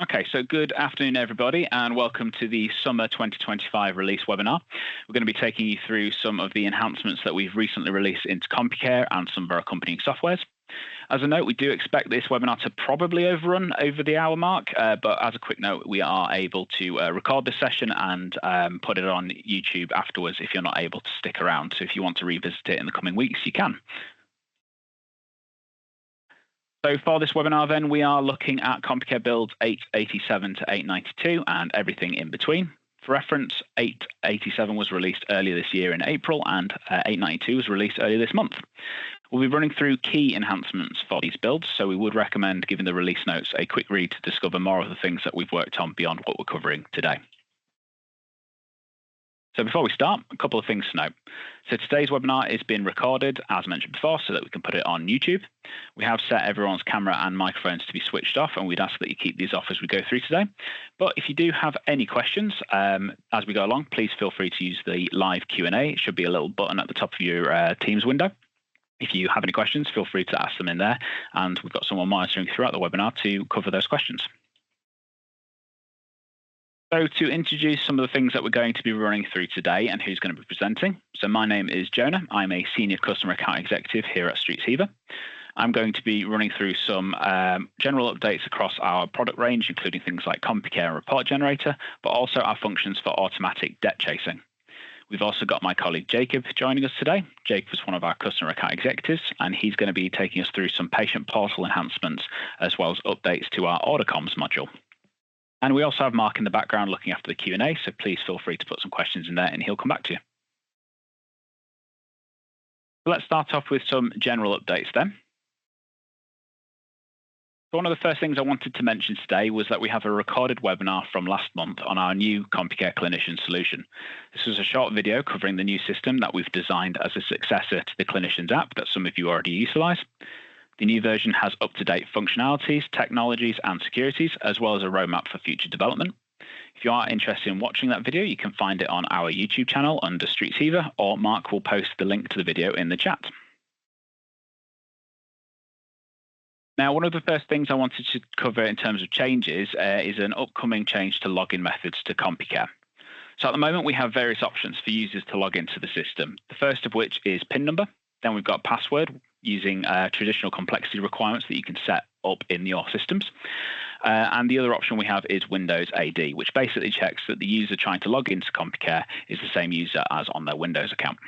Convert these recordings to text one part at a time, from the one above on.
Okay, so good afternoon, everybody, and welcome to the Summer 2025 release webinar. We're going to be taking you through some of the enhancements that we've recently released into Compucare and some of our accompanying softwares. As a note, we do expect this webinar to probably overrun over the hour mark, but as a quick note, we are able to record this session and put it on YouTube afterwards if you're not able to stick around. So if you want to revisit it in the coming weeks, you can. So for this webinar then, we are looking at Compucare builds 887 to 892 and everything in between. For reference, 887 was released earlier this year in April and 892 was released earlier this month. We'll be running through key enhancements for these builds, so we would recommend giving the release notes a quick read to discover more of the things that we've worked on beyond what we're covering today. So before we start, a couple of things to note. So today's webinar is being recorded, as mentioned before, so that we can put it on YouTube. We have set everyone's camera and microphones to be switched off, and we'd ask that you keep these off as we go through today. But if you do have any questions as we go along, please feel free to use the live Q&A. It should be a little button at the top of your Teams window. If you have any questions, feel free to ask them in there, and we've got someone monitoring throughout the webinar to cover those questions. So to introduce some of the things that we're going to be running through today and who's going to be presenting. So my name is Jonah. I'm a Senior Customer Account Executive here at StreetsHeaver. I'm going to be running through some general updates across our product range, including things like Compucare and Report Generator, but also our functions for automatic debt chasing. We've also got my colleague Jacob joining us today. Jacob is one of our Customer Account Executives, and he's going to be taking us through some patient portal enhancements, as well as updates to our order comms module. And we also have Mark in the background looking after the Q&A, so please feel free to put some questions in there and he'll come back to you. So let's start off with some general updates then. So one of the first things I wanted to mention today was that we have a recorded webinar from last month on our new Compucare Clinicians solution. This was a short video covering the new system that we've designed as a successor to the Clinicians app that some of you already utilize. The new version has up-to-date functionalities, technologies, and securities, as well as a roadmap for future development. If you are interested in watching that video, you can find it on our YouTube channel under StreetsHeaver, or Mark will post the link to the video in the chat. Now, one of the first things I wanted to cover in terms of changes is an upcoming change to login methods to Compucare. So at the moment, we have various options for users to log into the system. The first of which is PIN number. Then we've got password, using traditional complexity requirements that you can set up in your systems. And the other option we have is Windows AD, which basically checks that the user trying to log into Compucare is the same user as on their Windows account.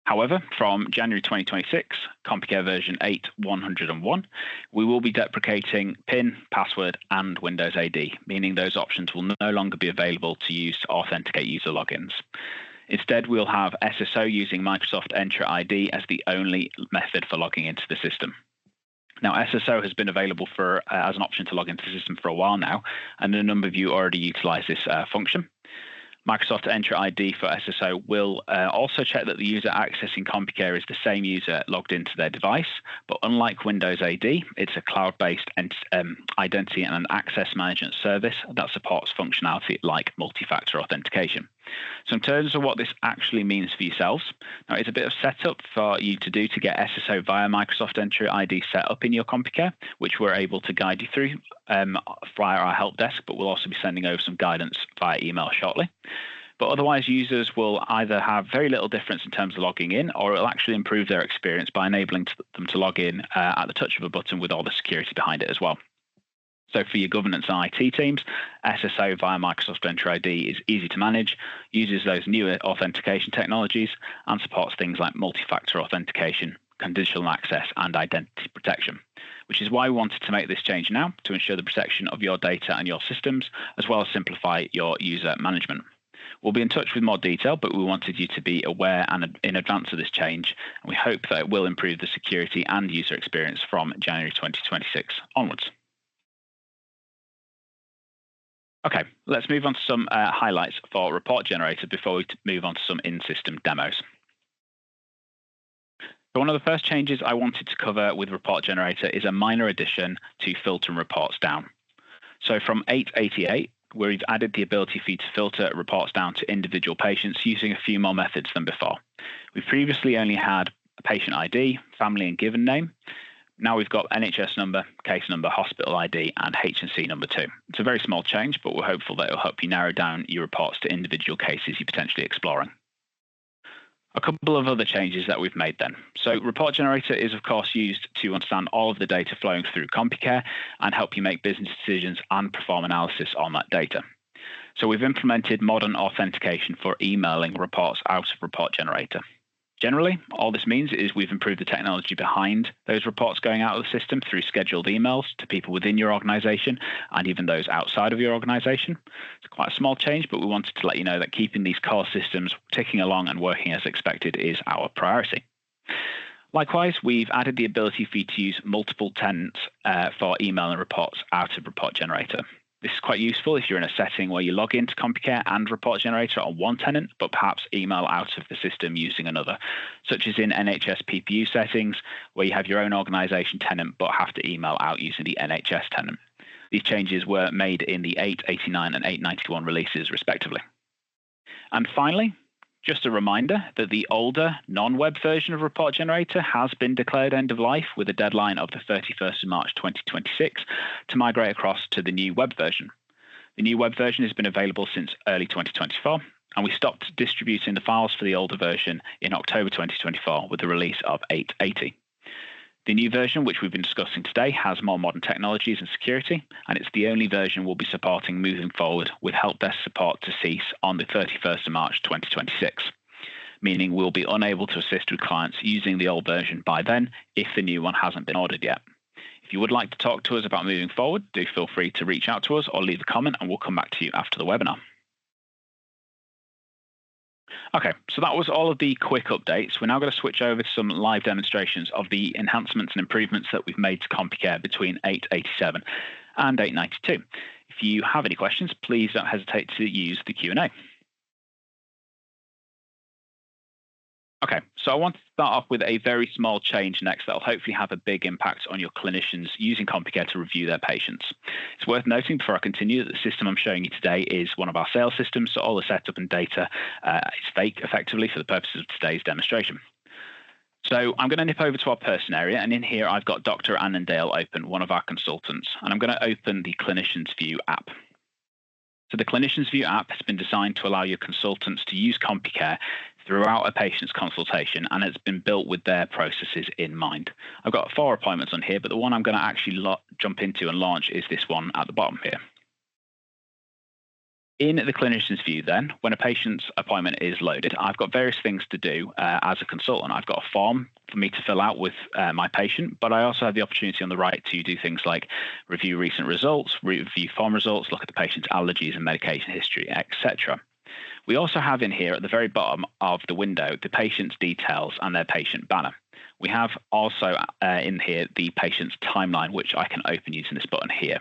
However, from January 2026, Compucare version 8.101, we will be deprecating PIN, password, and Windows AD, meaning those options will no longer be available to use to authenticate user logins. Instead, we'll have SSO using Microsoft Entra ID as the only method for logging into the system. Now, SSO has been available as an option to log into the system for a while now, and a number of you already utilize this function. Microsoft Entra ID for SSO will also check that the user accessing Compucare is the same user logged into their device, but unlike Windows AD, it's a cloud-based identity and an access management service that supports functionality like multi-factor authentication. So in terms of what this actually means for yourselves, now it's a bit of setup for you to do to get SSO via Microsoft Entra ID set up in your Compucare, which we're able to guide you through via our help desk, but we'll also be sending over some guidance via email shortly. But otherwise, users will either have very little difference in terms of logging in, or it'll actually improve their experience by enabling them to log in at the touch of a button with all the security behind it as well. So for your governance and IT teams, SSO via Microsoft Entra ID is easy to manage, uses those newer authentication technologies, and supports things like multi-factor authentication, conditional access, and identity protection, which is why we wanted to make this change now to ensure the protection of your data and your systems, as well as simplify your user management. We'll be in touch with more detail, but we wanted you to be aware and in advance of this change, and we hope that it will improve the security and user experience from January 2026 onwards. Okay, let's move on to some highlights for Report Generator before we move on to some in-system demos. So one of the first changes I wanted to cover with Report Generator is a minor addition to filtering reports down. So from 888, we've added the ability for you to filter reports down to individual patients using a few more methods than before. We previously only had a patient ID, family and given name. Now we've got NHS number, case number, hospital ID, and H&C number 2. It's a very small change, but we're hopeful that it will help you narrow down your reports to individual cases you're potentially exploring. A couple of other changes that we've made then. So Report Generator is of course used to understand all of the data flowing through Compucare and help you make business decisions and perform analysis on that data. So we've implemented modern authentication for emailing reports out of Report Generator. Generally, all this means is we've improved the technology behind those reports going out of the system through scheduled emails to people within your organization and even those outside of your organization. It's quite a small change, but we wanted to let you know that keeping these core systems ticking along and working as expected is our priority. Likewise, we've added the ability for you to use multiple tenants for email and reports out of Report Generator. This is quite useful if you're in a setting where you log into Compucare and Report Generator on one tenant, but perhaps email out of the system using another, such as in NHS PPU settings, where you have your own organisation tenant but have to email out using the NHS tenant. These changes were made in the 889 and 891 releases, respectively. And finally, just a reminder that the older non-web version of Report Generator has been declared end of life with a deadline of the 31st of March 2026 to migrate across to the new web version. The new web version has been available since early 2024, and we stopped distributing the files for the older version in October 2024 with the release of 880. The new version, which we've been discussing today, has more modern technologies and security, and it's the only version we'll be supporting moving forward with help desk support to cease on the 31st of March 2026, meaning we'll be unable to assist with clients using the old version by then if the new one hasn't been ordered yet. If you would like to talk to us about moving forward, do feel free to reach out to us or leave a comment and we'll come back to you after the webinar. Okay, so that was all of the quick updates. We're now going to switch over to some live demonstrations of the enhancements and improvements that we've made to Compucare between 887 and 892. If you have any questions, please don't hesitate to use the Q&A. Okay, so I want to start off with a very small change next that will hopefully have a big impact on your clinicians using Compucare to review their patients. It's worth noting before I continue that the system I'm showing you today is one of our sales systems, so all the setup and data is fake effectively for the purposes of today's demonstration. So I'm going to nip over to our person area, and in here I've got Dr. Annandale open, one of our consultants, and I'm going to open the Clinicians View app. So the Clinicians View app has been designed to allow your consultants to use Compucare throughout a patient's consultation, and it's been built with their processes in mind. I've got 4 appointments on here, but the one I'm going to actually jump into and launch is this one at the bottom here. In the Clinician's View then, when a patient's appointment is loaded, I've got various things to do as a consultant. I've got a form for me to fill out with my patient, but I also have the opportunity on the right to do things like review recent results, review form results, look at the patient's allergies and medication history, etc. We also have in here at the very bottom of the window the patient's details and their patient banner. We have also in here the patient's timeline, which I can open using this button here.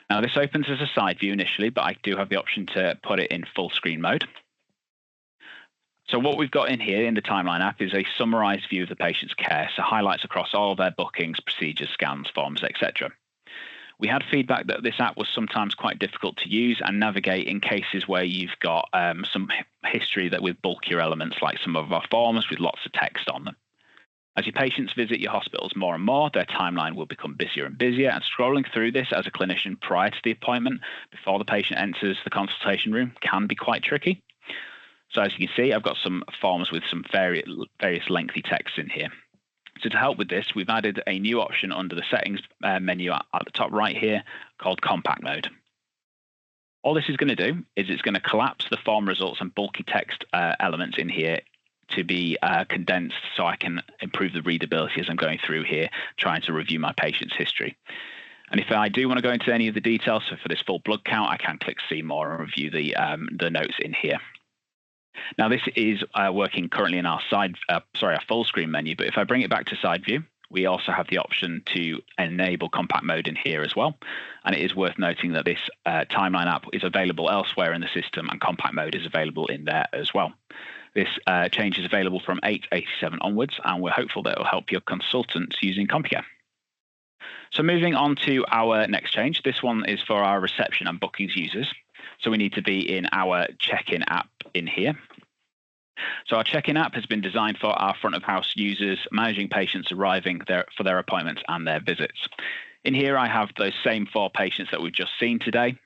Now this opens as a side view initially, but I do have the option to put it in full screen mode. So what we've got in here in the timeline app is a summarized view of the patient's care, so highlights across all of their bookings, procedures, scans, forms, etc. We had feedback that this app was sometimes quite difficult to use and navigate in cases where you've got some history that with bulkier elements like some of our forms with lots of text on them. As your patients visit your hospitals more and more, their timeline will become busier and busier, and scrolling through this as a clinician prior to the appointment, before the patient enters the consultation room, can be quite tricky. So as you can see, I've got some forms with some various lengthy texts in here. So to help with this, we've added a new option under the settings menu at the top right here called Compact Mode. All this is going to do is it's going to collapse the form results and bulky text elements in here to be condensed so I can improve the readability as I'm going through here, trying to review my patient's history. And if I do want to go into any of the details, so for this full blood count, I can click See More and review the notes in here. Now this is working currently in our our full screen menu, but if I bring it back to side view, we also have the option to enable compact mode in here as well. And it is worth noting that this timeline app is available elsewhere in the system, and compact mode is available in there as well. This change is available from 887 onwards, and we're hopeful that it will help your consultants using Compucare. So moving on to our next change, this one is for our reception and bookings users. So we need to be in our check-in app in here. So our check-in app has been designed for our front of house users managing patients arriving for their appointments and their visits. In here, I have those same 4 patients that we've just seen today.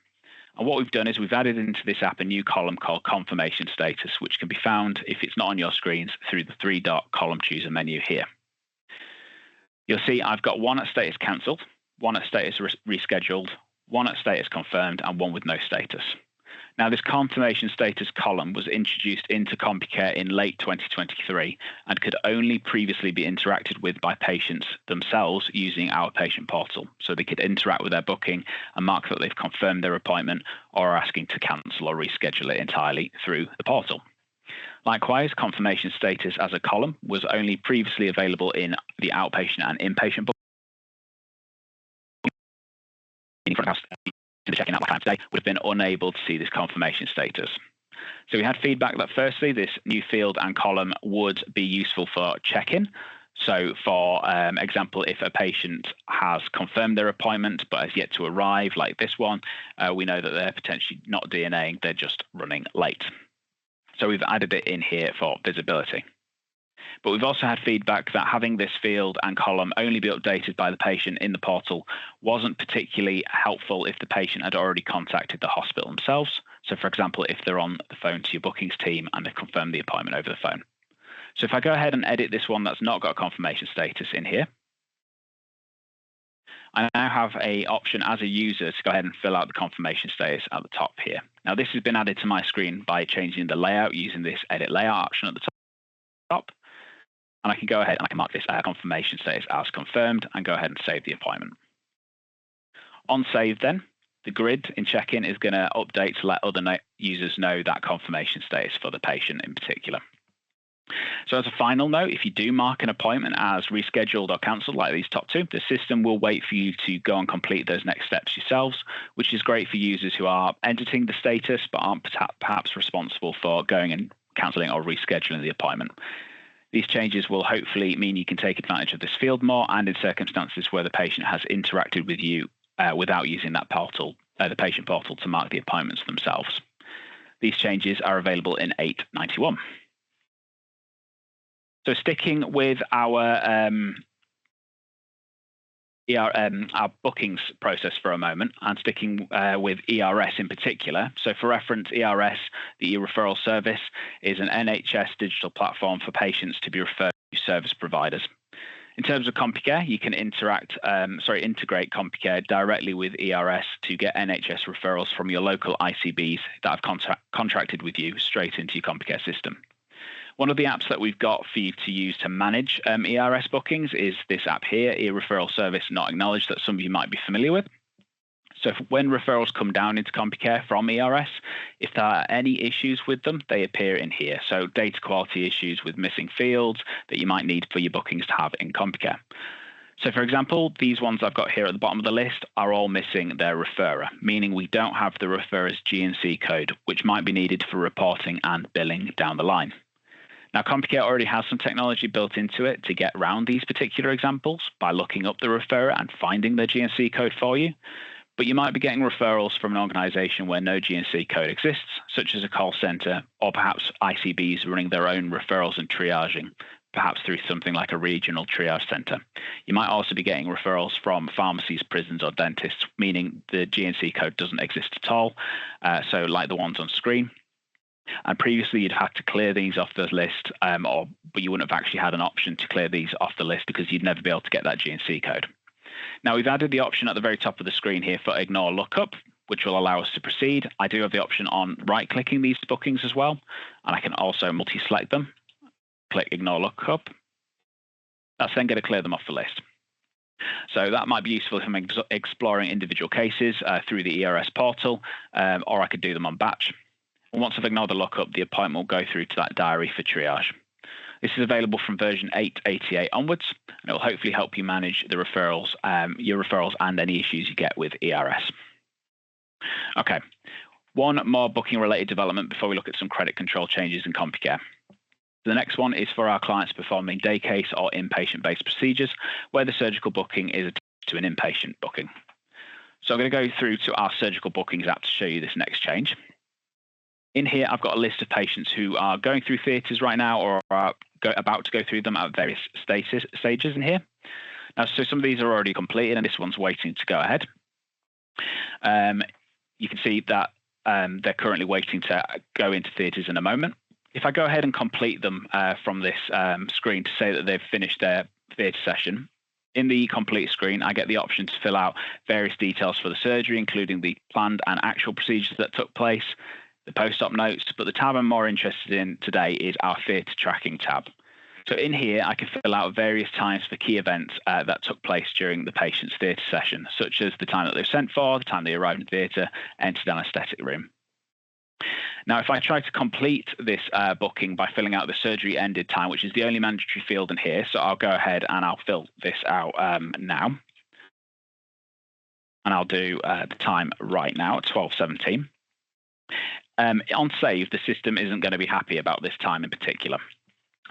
And what we've done is we've added into this app a new column called confirmation status, which can be found, if it's not on your screens, through the 3-dot column chooser menu here. You'll see I've got 1 at status cancelled, 1 at status rescheduled, 1 at status confirmed, and 1 with no status. Now, this confirmation status column was introduced into Compucare in late 2023 and could only previously be interacted with by patients themselves using our patient portal. So they could interact with their booking and mark that they've confirmed their appointment or are asking to cancel or reschedule it entirely through the portal. Likewise, confirmation status as a column was only previously available in the outpatient and inpatient booking. The check-in app today would have been unable to see this confirmation status. So we had feedback that firstly, this new field and column would be useful for check-in. So for example, if a patient has confirmed their appointment but has yet to arrive, like this one, we know that they're potentially not DNAing, they're just running late. So we've added it in here for visibility. But we've also had feedback that having this field and column only be updated by the patient in the portal wasn't particularly helpful if the patient had already contacted the hospital themselves. So for example, if they're on the phone to your bookings team and they've confirmed the appointment over the phone. So if I go ahead and edit this one that's not got a confirmation status in here, I now have an option as a user to go ahead and fill out the confirmation status at the top here. Now this has been added to my screen by changing the layout using this edit layout option at the top. And I can go ahead and I can mark this confirmation status as confirmed and go ahead and save the appointment. On save then, the grid in check-in is going to update to let other users know that confirmation status for the patient in particular. So as a final note, if you do mark an appointment as rescheduled or cancelled like these top 2, the system will wait for you to go and complete those next steps yourselves, which is great for users who are editing the status but aren't perhaps responsible for going and cancelling or rescheduling the appointment. These changes will hopefully mean you can take advantage of this field more and in circumstances where the patient has interacted with you without using that portal, the patient portal, to mark the appointments themselves. These changes are available in 891. So sticking with our bookings process for a moment and sticking with ERS in particular. So for reference, ERS, the e-referral service, is an NHS digital platform for patients to be referred to service providers. In terms of Compucare, you can integrate Compucare directly with ERS to get NHS referrals from your local ICBs that have contracted with you straight into your Compucare system. One of the apps that we've got for you to use to manage ERS bookings is this app here, e-referral service not acknowledged, that some of you might be familiar with. So when referrals come down into Compucare from ERS, if there are any issues with them, they appear in here. So data quality issues with missing fields that you might need for your bookings to have in Compucare. So for example, these ones I've got here at the bottom of the list are all missing their referrer, meaning we don't have the referrer's GNC code, which might be needed for reporting and billing down the line. Now, Compucare already has some technology built into it to get around these particular examples by looking up the referrer and finding their GNC code for you. But you might be getting referrals from an organisation where no GNC code exists, such as a call centre, or perhaps ICBs running their own referrals and triaging, perhaps through something like a regional triage centre. You might also be getting referrals from pharmacies, prisons, or dentists, meaning the GNC code doesn't exist at all, so like the ones on screen. And previously you'd had to clear these off the list, but you wouldn't have actually had an option to clear these off the list because you'd never be able to get that GNC code. Now we've added the option at the very top of the screen here for ignore lookup, which will allow us to proceed. I do have the option on right-clicking these bookings as well, and I can also multi-select them, click ignore lookup. That's then going to clear them off the list. So that might be useful if I'm exploring individual cases through the ERS portal, or I could do them on batch. And once I've ignored the lookup, the appointment will go through to that diary for triage. This is available from version 888 onwards, and it will hopefully help you manage the referrals, your referrals and any issues you get with ERS. Okay, one more booking-related development before we look at some credit control changes in Compucare. The next one is for our clients performing day case or inpatient-based procedures, where the surgical booking is attached to an inpatient booking. So I'm going to go through to our surgical bookings app to show you this next change. In here, I've got a list of patients who are going through theatres right now or are about to go through them at various stages in here. Now, so some of these are already completed and this one's waiting to go ahead. You can see that they're currently waiting to go into theatres in a moment. If I go ahead and complete them from this screen to say that they've finished their theatre session, in the complete screen, I get the option to fill out various details for the surgery, including the planned and actual procedures that took place, the post-op notes, but the tab I'm more interested in today is our theatre tracking tab. So in here, I can fill out various times for key events that took place during the patient's theatre session, such as the time that they were sent for, the time they arrived in theatre, entered anaesthetic room. Now, if I try to complete this booking by filling out the surgery ended time, which is the only mandatory field in here, so I'll go ahead and I'll fill this out now. And I'll do the time right now at 12:17. On save, the system isn't going to be happy about this time in particular.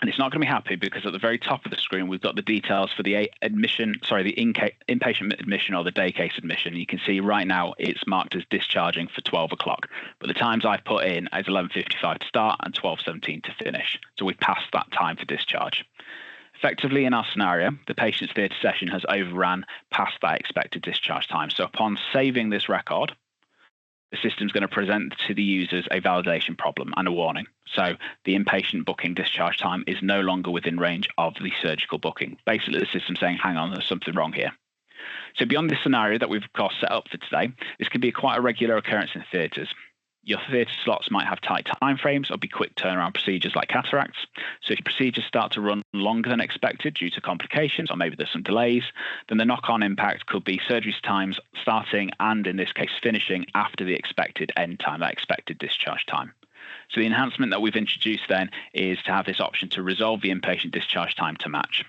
And it's not going to be happy because at the very top of the screen, we've got the details for the inpatient admission or the day case admission. You can see right now it's marked as discharging for 12 o'clock. But the times I've put in is 11:55 to start and 12:17 to finish. So we've passed that time for discharge. Effectively, in our scenario, the patient's theatre session has overrun past that expected discharge time. So upon saving this record, the system's going to present to the users a validation problem and a warning. So the inpatient booking discharge time is no longer within range of the surgical booking. Basically, the system's saying, hang on, there's something wrong here. So beyond this scenario that we've, of course, set up for today, this can be quite a regular occurrence in theatres. Your theatre slots might have tight timeframes or be quick turnaround procedures like cataracts. So if procedures start to run longer than expected due to complications or maybe there's some delays, then the knock-on impact could be surgery times starting and, in this case, finishing after the expected end time, that expected discharge time. So the enhancement that we've introduced then is to have this option to resolve the inpatient discharge time to match.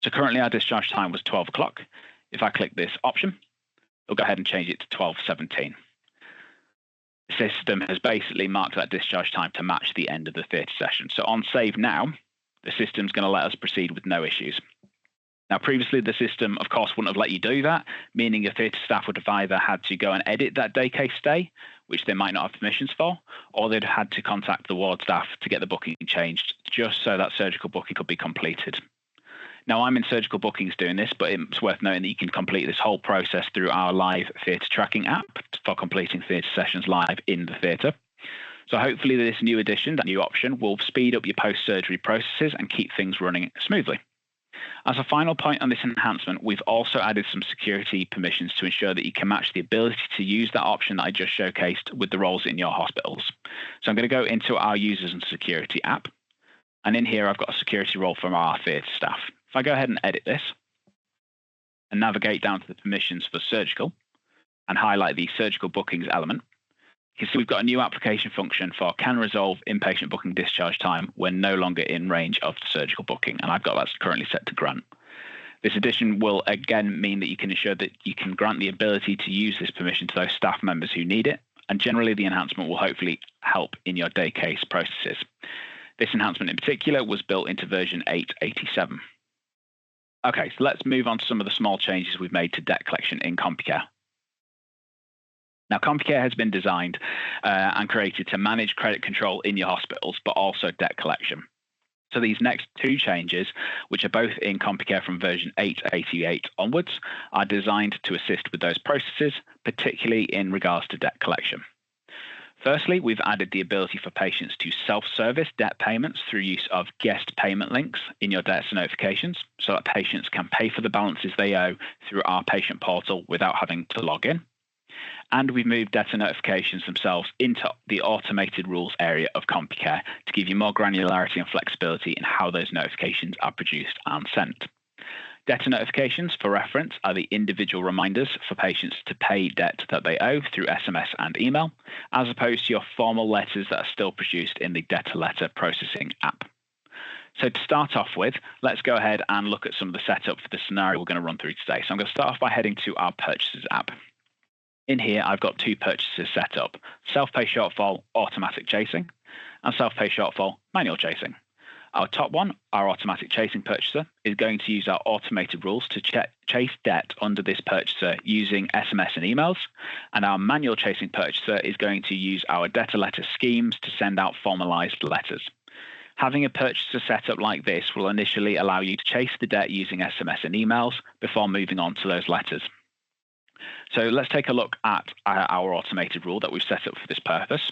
So currently our discharge time was 12 o'clock. If I click this option, it'll go ahead and change it to 12:17. The system has basically marked that discharge time to match the end of the theatre session. So on save now, the system's going to let us proceed with no issues. Now, previously, the system, of course, wouldn't have let you do that, meaning your theatre staff would have either had to go and edit that day case stay, which they might not have permissions for, or they'd had to contact the ward staff to get the booking changed just so that surgical booking could be completed. Now, I'm in surgical bookings doing this, but it's worth noting that you can complete this whole process through our live theatre tracking app for completing theatre sessions live in the theatre. So hopefully this new addition, that new option, will speed up your post-surgery processes and keep things running smoothly. As a final point on this enhancement, we've also added some security permissions to ensure that you can match the ability to use that option that I just showcased with the roles in your hospitals. So I'm going to go into our users and security app. And in here, I've got a security role from our theatre staff. If I go ahead and edit this and navigate down to the permissions for surgical and highlight the surgical bookings element, you can see we've got a new application function for can resolve inpatient booking discharge time when no longer in range of the surgical booking. And I've got that currently set to grant. This addition will again mean that you can ensure that you can grant the ability to use this permission to those staff members who need it. And generally, the enhancement will hopefully help in your day case processes. This enhancement in particular was built into version 8.87. Okay, so let's move on to some of the small changes we've made to debt collection in Compucare. Now, Compucare has been designed and created to manage credit control in your hospitals, but also debt collection. So these next two changes, which are both in Compucare from version 8.88 onwards, are designed to assist with those processes, particularly in regards to debt collection. Firstly, we've added the ability for patients to self-service debt payments through use of guest payment links in your debtor notifications so that patients can pay for the balances they owe through our patient portal without having to log in. And we've moved debtor notifications themselves into the automated rules area of Compucare to give you more granularity and flexibility in how those notifications are produced and sent. Debtor notifications, for reference, are the individual reminders for patients to pay debt that they owe through SMS and email, as opposed to your formal letters that are still produced in the Debtor Letter processing app. So to start off with, let's go ahead and look at some of the setup for the scenario we're going to run through today. So I'm going to start off by heading to our Purchases app. In here, I've got two purchases set up: self-pay shortfall, automatic chasing, and self-pay shortfall, manual chasing. Our top one, our automatic chasing purchaser, is going to use our automated rules to chase debt under this purchaser using SMS and emails, and our manual chasing purchaser is going to use our debtor letter schemes to send out formalized letters. Having a purchaser set up like this will initially allow you to chase the debt using SMS and emails before moving on to those letters. So let's take a look at our automated rule that we've set up for this purpose.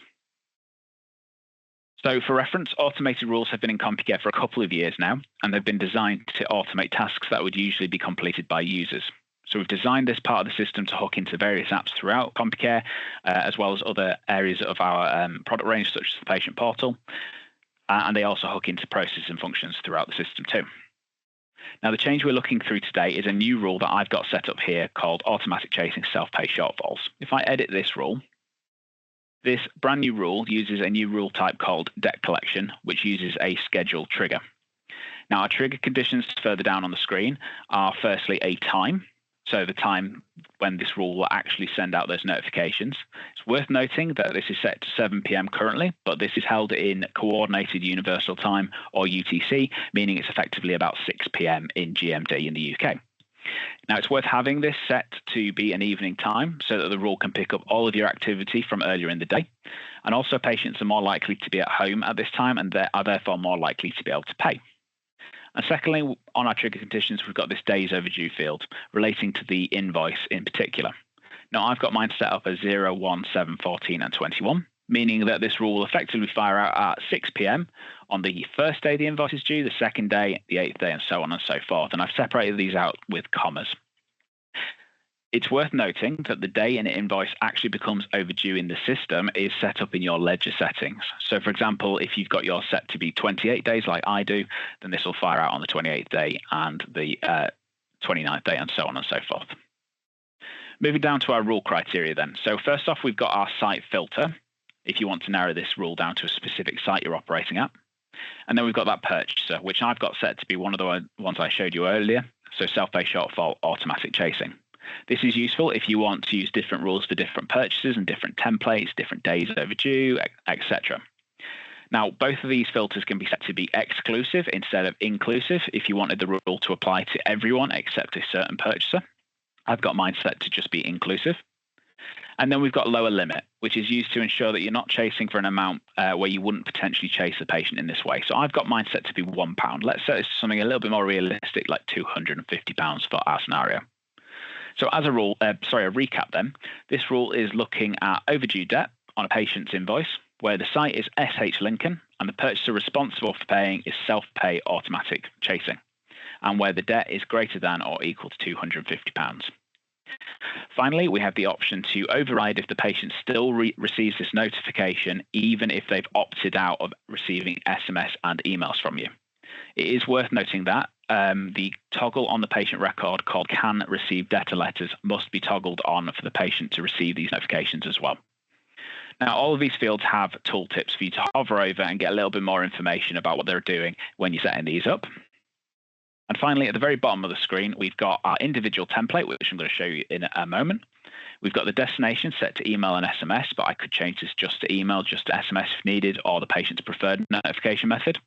So for reference, automated rules have been in Compucare for a couple of years now, and they've been designed to automate tasks that would usually be completed by users. So we've designed this part of the system to hook into various apps throughout Compucare, as well as other areas of our product range, such as the patient portal, and they also hook into processes and functions throughout the system too. Now, the change we're looking through today is a new rule that I've got set up here called automatic chasing self-pay shortfalls. If I edit this rule, this brand new rule uses a new rule type called debt collection, which uses a schedule trigger. Now, our trigger conditions further down on the screen are firstly a time, so the time when this rule will actually send out those notifications. It's worth noting that this is set to 7 p.m. currently, but this is held in Coordinated Universal Time, or UTC, meaning it's effectively about 6 p.m. in GMT in the UK. Now, it's worth having this set to be an evening time so that the rule can pick up all of your activity from earlier in the day. And also, patients are more likely to be at home at this time and are therefore more likely to be able to pay. And secondly, on our trigger conditions, we've got this days overdue field relating to the invoice in particular. Now, I've got mine set up as 0, 1, 7, 14, and 21, meaning that this rule will effectively fire out at 6 p.m. on the first day the invoice is due, the second day, the 8th day, and so on and so forth. And I've separated these out with commas. It's worth noting that the day an invoice actually becomes overdue in the system is set up in your ledger settings. So, for example, if you've got yours set to be 28 days like I do, then this will fire out on the 28th day and the 29th day, and so on and so forth. Moving down to our rule criteria then. So first off, we've got our site filter, if you want to narrow this rule down to a specific site you're operating at. And then we've got that purchaser, which I've got set to be one of the ones I showed you earlier, so self-pay shortfall automatic chasing. This is useful if you want to use different rules for different purchases and different templates, different days overdue, etc. Now, both of these filters can be set to be exclusive instead of inclusive if you wanted the rule to apply to everyone except a certain purchaser. I've got mine set to just be inclusive. And then we've got lower limit, which is used to ensure that you're not chasing for an amount where you wouldn't potentially chase the patient in this way. So I've got mine set to be £1. Let's set this to something a little bit more realistic, like £250 for our scenario. So as a recap then, this rule is looking at overdue debt on a patient's invoice, where the site is SH Lincoln and the purchaser responsible for paying is self-pay automatic chasing, and where the debt is greater than or equal to £250. Finally, we have the option to override if the patient still receives this notification, even if they've opted out of receiving SMS and emails from you. It is worth noting that the toggle on the patient record called Can Receive Debtor Letters must be toggled on for the patient to receive these notifications as well. Now, all of these fields have tooltips for you to hover over and get a little bit more information about what they're doing when you're setting these up. And finally, at the very bottom of the screen, we've got our individual template, which I'm going to show you in a moment. We've got the destination set to email and SMS, but I could change this just to email, just to SMS if needed, or the patient's preferred notification method.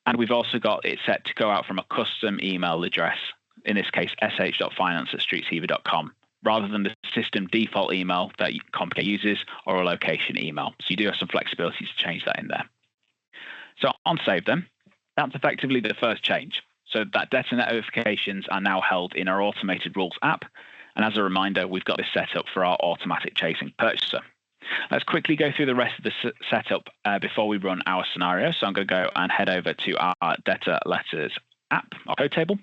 And we've also got it set to go out from a custom email address, in this case, sh.finance@streetsheaver.com, rather than the system default email that Compucare uses or a location email. So you do have some flexibility to change that in there. So on save then, that's effectively the first change. So that debtor notifications are now held in our automated rules app. And as a reminder, we've got this set up for our automatic chasing purchaser. Let's quickly go through the rest of the setup before we run our scenario. So I'm going to go and head over to our Debtor Letters app, our code table.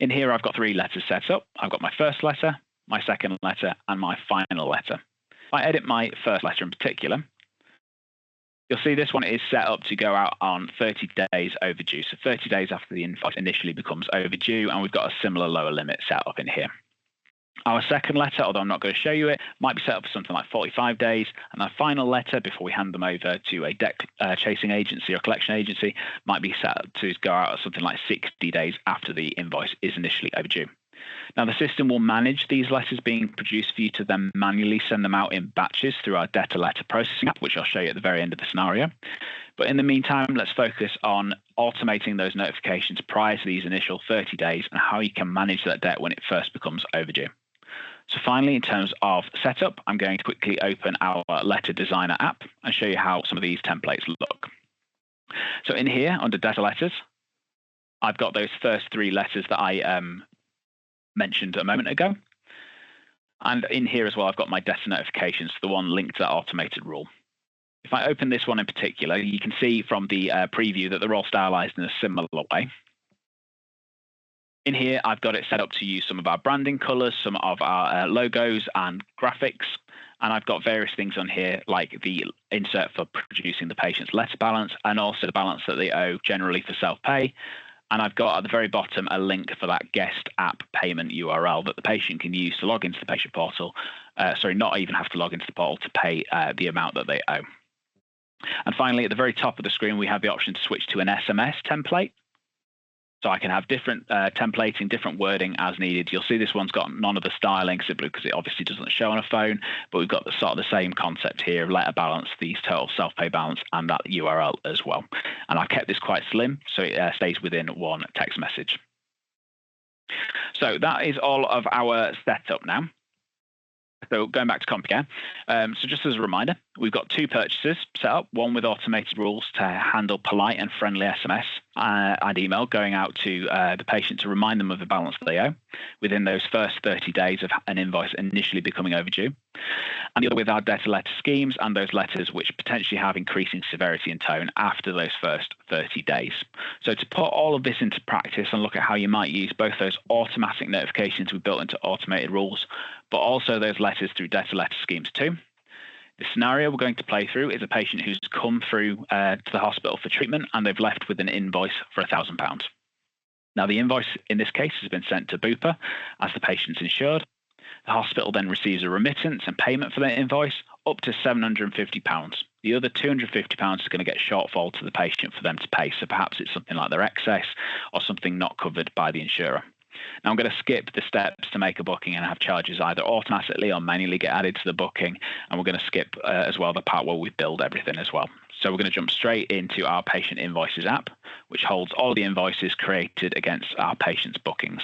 In here, I've got 3 letters set up. I've got my first letter, my second letter, and my final letter. If I edit my first letter in particular, you'll see this one is set up to go out on 30 days overdue. So 30 days after the invoice initially becomes overdue, and we've got a similar lower limit set up in here. Our second letter, although I'm not going to show you it, might be set up for something like 45 days. And our final letter, before we hand them over to a debt chasing agency or collection agency, might be set up to go out at something like 60 days after the invoice is initially overdue. Now, the system will manage these letters being produced for you to then manually send them out in batches through our Debtor Letter processing app, which I'll show you at the very end of the scenario. But in the meantime, let's focus on automating those notifications prior to these initial 30 days and how you can manage that debt when it first becomes overdue. So finally, in terms of setup, I'm going to quickly open our Letter Designer app and show you how some of these templates look. So in here, under Debtor Letters, I've got those first three letters that I mentioned a moment ago. And in here as well, I've got my debtor notifications, the one linked to that automated rule. If I open this one in particular, you can see from the preview that they're all stylized in a similar way. In here, I've got it set up to use some of our branding colors, some of our logos and graphics. And I've got various things on here, like the insert for producing the patient's letter balance and also the balance that they owe generally for self-pay. And I've got at the very bottom a link for that guest app payment URL that the patient can use to log into the patient portal. Not even have to log into the portal to pay the amount that they owe. And finally, at the very top of the screen, we have the option to switch to an SMS template. So I can have different templating, different wording as needed. You'll see this one's got none of the styling simply because it obviously doesn't show on a phone, but we've got the sort of the same concept here, letter balance, the total self-pay balance, and that URL as well. And I've kept this quite slim, so it stays within one text message. So that is all of our setup now. So going back to Compucare, so just as a reminder, we've got two purchases set up, one with automated rules to handle polite and friendly SMS and email going out to the patient to remind them of the balance they owe within those first 30 days of an invoice initially becoming overdue. And the other with our debtor letter schemes and those letters which potentially have increasing severity and tone after those first 30 days. So to put all of this into practice and look at how you might use both those automatic notifications we built into automated rules, but also those letters through debtor letter schemes too. The scenario we're going to play through is a patient who's come through to the hospital for treatment and they've left with an invoice for £1,000. Now the invoice in this case has been sent to Bupa as the patient's insured. The hospital then receives a remittance and payment for that invoice up to £750. The other £250 is going to get shortfall to the patient for them to pay. So perhaps it's something like their excess or something not covered by the insurer. Now I'm going to skip the steps to make a booking and have charges either automatically or manually get added to the booking. And we're going to skip as well the part where we build everything as well. So we're going to jump straight into our patient invoices app, which holds all the invoices created against our patient's bookings.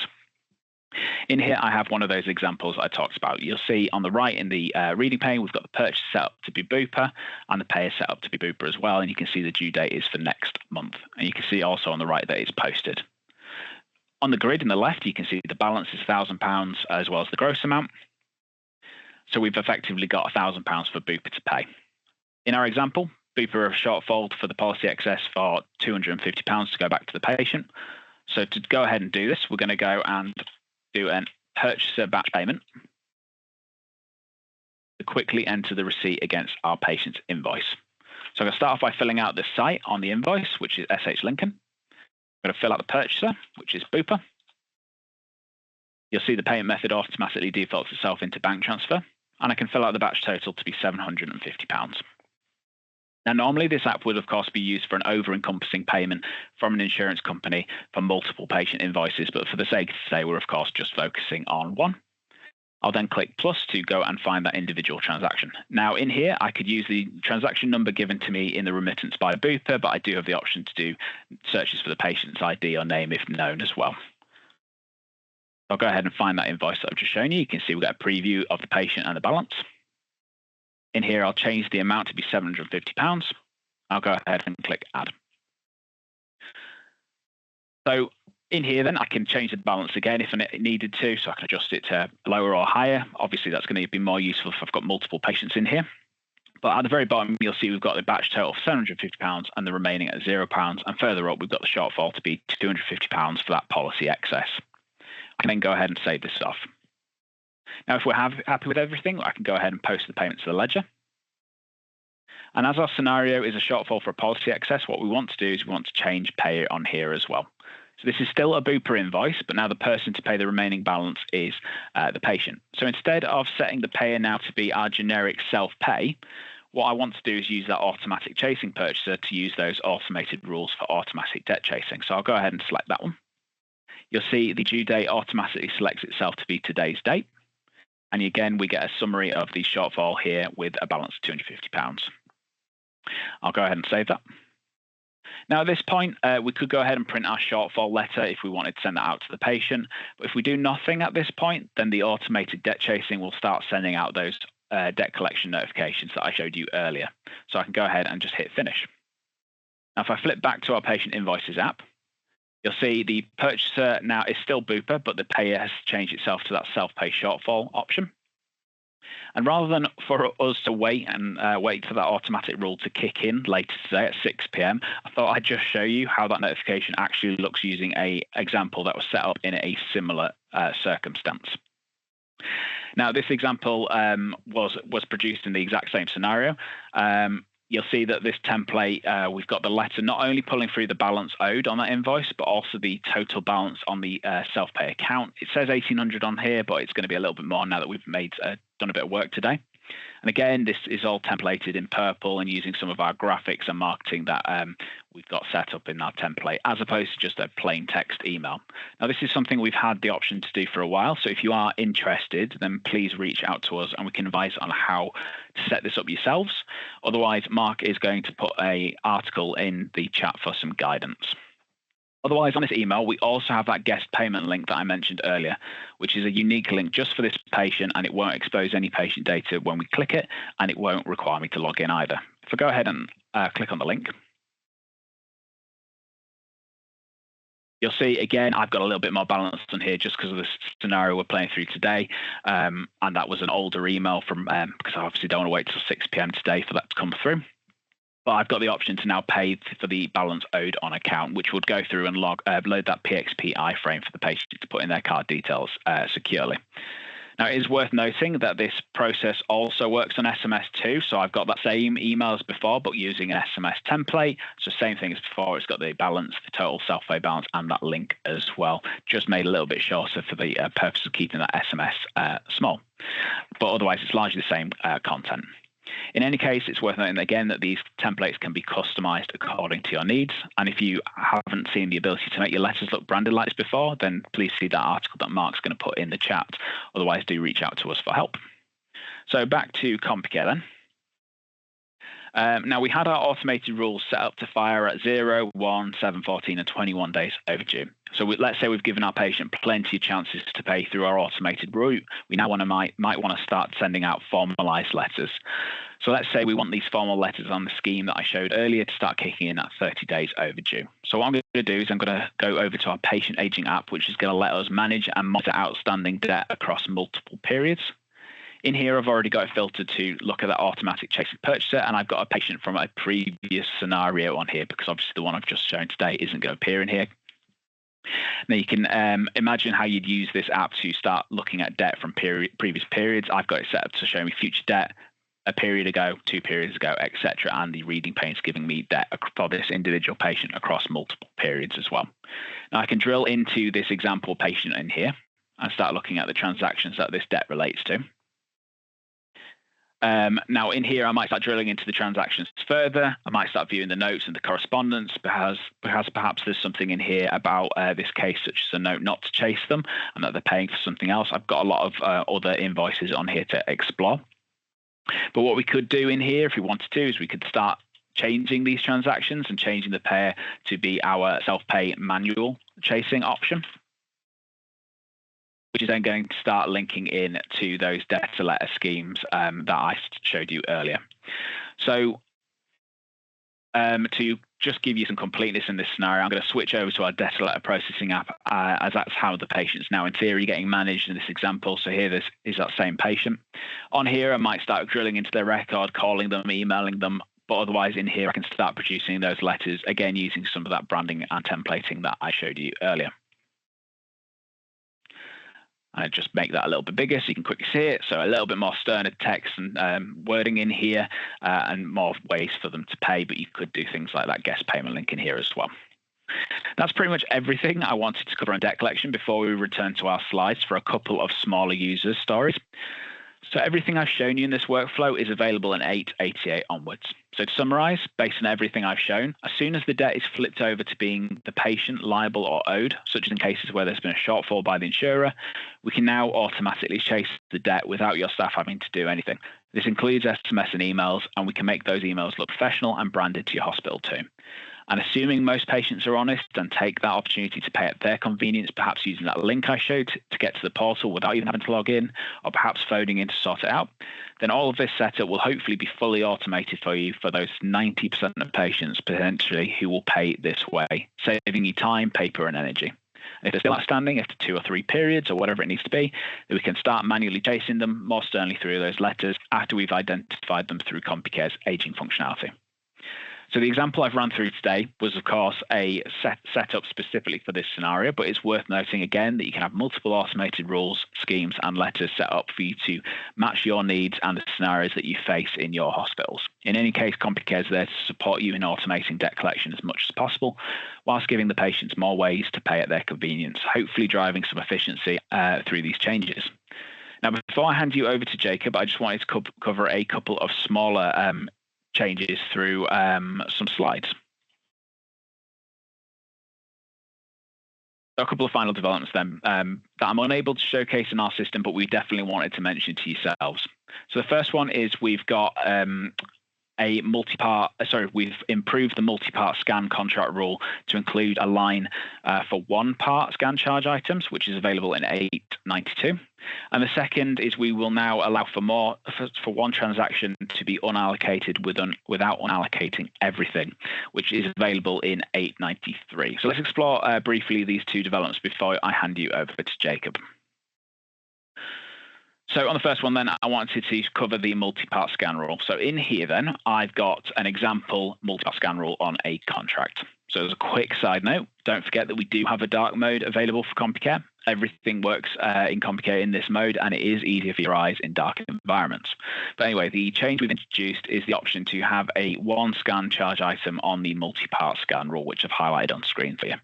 In here, I have one of those examples I talked about. You'll see on the right in the reading pane, we've got the purchase set up to be Bupa and the payer set up to be Bupa as well. And you can see the due date is for next month. And you can see also on the right that it's posted. On the grid in the left, you can see the balance is £1,000 as well as the gross amount. So we've effectively got £1,000 for Bupa to pay. In our example, Bupa have shortfalled for the policy excess for £250 to go back to the patient. So to go ahead and do this, we're going to go and do a purchaser batch payment to quickly enter the receipt against our patient's invoice. So I'm going to start off by filling out the site on the invoice, which is SH Lincoln. I'm going to fill out the purchaser, which is Bupa. You'll see the payment method automatically defaults itself into bank transfer, and I can fill out the batch total to be £750. Now, normally this app would, of course, be used for an over-encompassing payment from an insurance company for multiple patient invoices, but for the sake of today, we're, of course, just focusing on one. I'll then click plus to go and find that individual transaction. Now, in here, I could use the transaction number given to me in the remittance by Bupa, but I do have the option to do searches for the patient's ID or name if known as well. I'll go ahead and find that invoice that I've just shown you. You can see we've got a preview of the patient and the balance. In here, I'll change the amount to be £750. I'll go ahead and click add. So in here, then I can change the balance again if I needed to, so I can adjust it to lower or higher. Obviously, that's going to be more useful if I've got multiple patients in here. But at the very bottom, you'll see we've got the batch total of £750 and the remaining at £0. And further up, we've got the shortfall to be £250 for that policy excess. I can then go ahead and save this off. Now, if we're happy with everything, I can go ahead and post the payment to the ledger. And as our scenario is a shortfall for a policy excess, what we want to do is we want to change payer on here as well. So this is still a Bupa invoice, but now the person to pay the remaining balance is the patient. So instead of setting the payer now to be our generic self-pay, what I want to do is use that automatic chasing purchaser to use those automated rules for automatic debt chasing. So I'll go ahead and select that one. You'll see the due date automatically selects itself to be today's date. And again, we get a summary of the shortfall here with a balance of £250. I'll go ahead and save that. Now, at this point, we could go ahead and print our shortfall letter if we wanted to send that out to the patient. But if we do nothing at this point, then the automated debt chasing will start sending out those debt collection notifications that I showed you earlier. So I can go ahead and just hit finish. Now, if I flip back to our patient Invoices app, you'll see the purchaser now is still Bupa, but the payer has changed itself to that self-pay shortfall option. And rather than for us to wait for that automatic rule to kick in later today at 6 p.m., I thought I'd just show you how that notification actually looks using an example that was set up in a similar circumstance. Now, this example was produced in the exact same scenario. You'll see that this template, we've got the letter not only pulling through the balance owed on that invoice, but also the total balance on the self-pay account. It says 1,800 on here, but it's going to be a little bit more now that we've done a bit of work today. And again, this is all templated in purple and using some of our graphics and marketing that we've got set up in our template, as opposed to just a plain text email. Now, this is something we've had the option to do for a while. So if you are interested, then please reach out to us and we can advise on how to set this up yourselves. Otherwise, Mark is going to put an article in the chat for some guidance. Otherwise, on this email, we also have that guest payment link that I mentioned earlier, which is a unique link just for this patient, and it won't expose any patient data when we click it, and it won't require me to log in either. If I go ahead and click on the link, you'll see, again, I've got a little bit more balance on here just because of the scenario we're playing through today. And that was an older email from because I obviously don't want to wait till 6 p.m. today for that to come through. But I've got the option to now pay for the balance owed on account, which would go through and load that PXP iframe for the patient to put in their card details securely. Now, it is worth noting that this process also works on SMS too. So I've got that same email as before, but using an SMS template. So same thing as before, it's got the balance, the total self-pay balance, and that link as well. Just made a little bit shorter for the purpose of keeping that SMS small. But otherwise, it's largely the same content. In any case, it's worth noting again that these templates can be customized according to your needs. And if you haven't seen the ability to make your letters look branded like this before, then please see that article that Mark's going to put in the chat. Otherwise, do reach out to us for help. So back to Compucare then. Now, we had our automated rules set up to fire at 0, 1, 7, 14, and 21 days overdue. So let's say we've given our patient plenty of chances to pay through our automated route. We now might want to start sending out formalized letters. So let's say we want these formal letters on the scheme that I showed earlier to start kicking in at 30 days overdue. So what I'm going to do is I'm going to go over to our patient aging app, which is going to let us manage and monitor outstanding debt across multiple periods. In here, I've already got it filtered to look at that automatic chasing purchaser, and I've got a patient from a previous scenario on here because obviously the one I've just shown today isn't going to appear in here. Now you can imagine how you'd use this app to start looking at debt from previous periods. I've got it set up to show me future debt, a period ago, 2 periods ago, etc. And the reading pane is giving me debt for this individual patient across multiple periods as well. Now I can drill into this example patient in here and start looking at the transactions that this debt relates to. Now in here, I might start drilling into the transactions further. I might start viewing the notes and the correspondence because perhaps there's something in here about this case, such as a note not to chase them and that they're paying for something else. I've got a lot of other invoices on here to explore. But what we could do in here, if we wanted to, is we could start changing these transactions and changing the pair to be our self-pay manual chasing option, which is then going to start linking in to those debtor letter schemes that I showed you earlier. So to just give you some completeness in this scenario, I'm going to switch over to our debtor letter processing app, as that's how the patient's now in theory getting managed in this example. So here this is that same patient. On here, I might start drilling into their record, calling them, emailing them, but otherwise in here I can start producing those letters, again using some of that branding and templating that I showed you earlier. I just make that a little bit bigger so you can quickly see it. So a little bit more sterner text and wording in here and more ways for them to pay, but you could do things like that guest payment link in here as well. That's pretty much everything I wanted to cover on debt collection before we return to our slides for a couple of smaller users stories. So everything I've shown you in this workflow is available in 888 onwards. So to summarize, based on everything I've shown, as soon as the debt is flipped over to being the patient liable or owed, such as in cases where there's been a shortfall by the insurer, we can now automatically chase the debt without your staff having to do anything. This includes SMS and emails, and we can make those emails look professional and branded to your hospital too. And assuming most patients are honest and take that opportunity to pay at their convenience, perhaps using that link I showed to get to the portal without even having to log in, or perhaps phoning in to sort it out, then all of this setup will hopefully be fully automated for you for those 90% of patients potentially who will pay this way, saving you time, paper, and energy. And if they're still outstanding after 2 or 3 periods or whatever it needs to be, then we can start manually chasing them more sternly through those letters after we've identified them through Compucare's aging functionality. So the example I've run through today was, of course, a setup specifically for this scenario, but it's worth noting again that you can have multiple automated rules, schemes, and letters set up for you to match your needs and the scenarios that you face in your hospitals. In any case, Compucare is there to support you in automating debt collection as much as possible, whilst giving the patients more ways to pay at their convenience, hopefully driving some efficiency through these changes. Now, before I hand you over to Jacob, I just wanted to cover a couple of smaller changes through some slides. A couple of final developments then that I'm unable to showcase in our system, but we definitely wanted to mention to yourselves. So the first one is we've got we've improved the multi-part scan contract rule to include a line for one-part scan charge items, which is available in 892. And the second is we will now allow for one transaction to be unallocated without unallocating everything, which is available in 893. So let's explore briefly these two developments before I hand you over to Jacob. So on the first one then, I wanted to cover the multi-part scan rule. So in here then, I've got an example multi-part scan rule on a contract. So as a quick side note, don't forget that we do have a dark mode available for Compucare. Everything works in Compucare in this mode, and it is easier for your eyes in dark environments. But anyway, the change we've introduced is the option to have a one scan charge item on the multi-part scan rule, which I've highlighted on screen for you.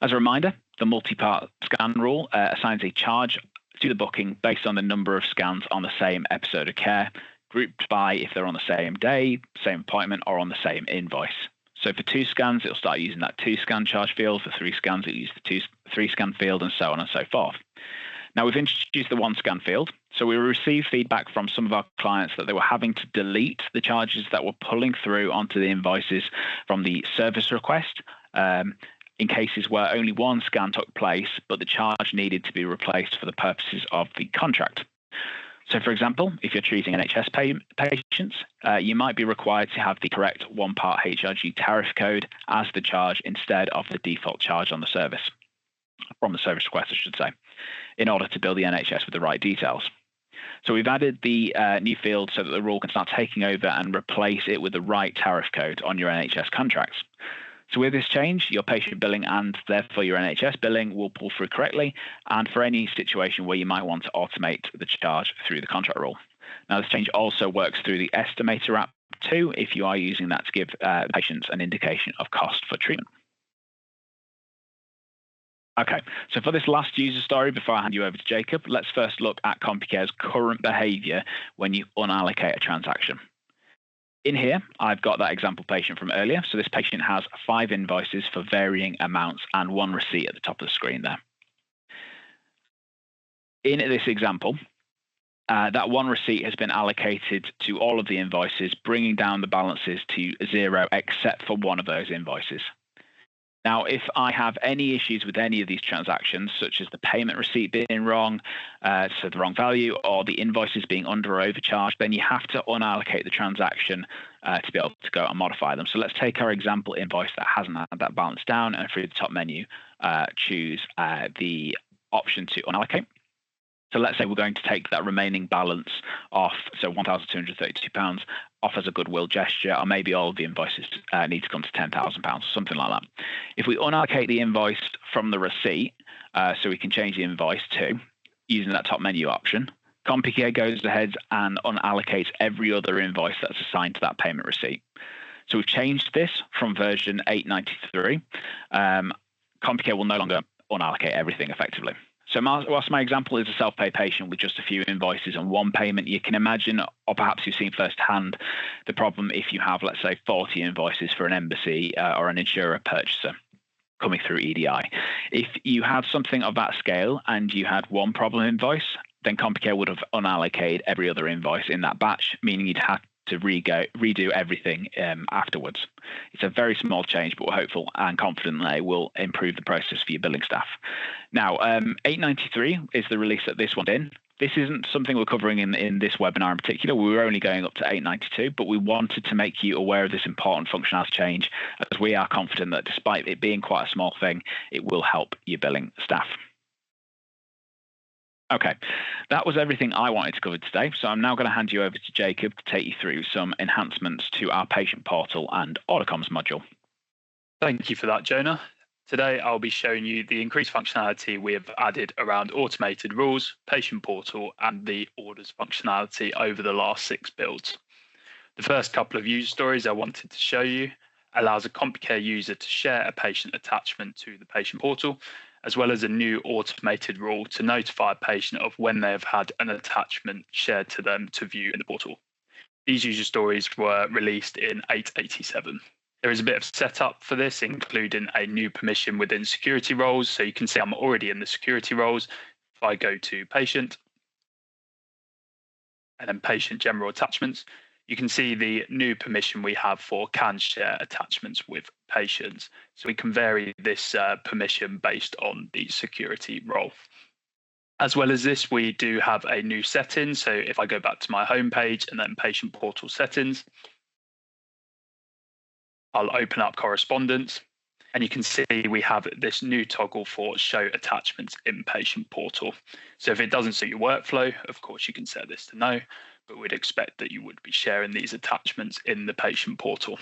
As a reminder, the multi-part scan rule assigns a charge to the booking based on the number of scans on the same episode of care, grouped by if they're on the same day, same appointment, or on the same invoice. So for 2 scans, it'll start using that 2 scan charge field. For 3 scans, it'll use the 3 scan field, and so on and so forth. Now we've introduced the 1 scan field. So we received feedback from some of our clients that they were having to delete the charges that were pulling through onto the invoices from the service request, in cases where only 1 scan took place, but the charge needed to be replaced for the purposes of the contract. So, for example, if you're treating NHS patients, you might be required to have the correct one-part HRG tariff code as the charge instead of the default charge on the service, from the service request, I should say, in order to bill the NHS with the right details. So we've added the new field so that the rule can start taking over and replace it with the right tariff code on your NHS contracts. So with this change, your patient billing and therefore your NHS billing will pull through correctly, and for any situation where you might want to automate the charge through the contract rule. Now, this change also works through the estimator app too, if you are using that to give patients an indication of cost for treatment. Okay, so for this last user story, before I hand you over to Jacob, let's first look at Compucare's current behavior when you unallocate a transaction. In here, I've got that example patient from earlier. So this patient has 5 invoices for varying amounts and 1 receipt at the top of the screen there. In this example, that 1 receipt has been allocated to all of the invoices, bringing down the balances to 0 except for 1 of those invoices. Now, if I have any issues with any of these transactions, such as the payment receipt being wrong, so the wrong value, or the invoices being under or overcharged, then you have to unallocate the transaction to be able to go and modify them. So let's take our example invoice that hasn't had that balance down, and through the top menu, choose the option to unallocate. So let's say we're going to take that remaining balance off, so £1,232 off as a goodwill gesture, or maybe all of the invoices need to come to £10,000, something like that. If we unallocate the invoice from the receipt, so we can change the invoice to, using that top menu option, Compucare goes ahead and unallocates every other invoice that's assigned to that payment receipt. So we've changed this from version 893. Compucare will no longer unallocate everything effectively. So whilst my example is a self-pay patient with just a few invoices and one payment, you can imagine, or perhaps you've seen firsthand, the problem if you have, let's say, 40 invoices for an embassy or an insurer purchaser coming through EDI. If you had something of that scale and you had one problem invoice, then Compucare would have unallocated every other invoice in that batch, meaning you'd have to redo everything afterwards. It's a very small change, but we're hopeful and confident that it will improve the process for your billing staff. Now, 893 is the release that this one's in. This isn't something we're covering in this webinar in particular. We were only going up to 892, but we wanted to make you aware of this important functionality change, as we are confident that despite it being quite a small thing, it will help your billing staff. Okay, that was everything I wanted to cover today. So I'm now going to hand you over to Jacob to take you through some enhancements to our patient portal and order comms module. Thank you for that, Jonah. Today, I'll be showing you the increased functionality we have added around automated rules, patient portal, and the orders functionality over the last 6 builds. The first couple of user stories I wanted to show you allows a Compucare user to share a patient attachment to the patient portal, as well as a new automated rule to notify a patient of when they have had an attachment shared to them to view in the portal. These user stories were released in 887. There is a bit of setup for this, including a new permission within security roles. So you can see I'm already in the security roles. If I go to patient and then patient general attachments, you can see the new permission we have for can share attachments with patients. So we can vary this permission based on the security role. As well as this, we do have a new setting. So if I go back to my home page and then patient portal settings, I'll open up correspondence, and you can see we have this new toggle for show attachments in patient portal. So if it doesn't suit your workflow, of course you can set this to no, but we'd expect that you would be sharing these attachments in the patient portal.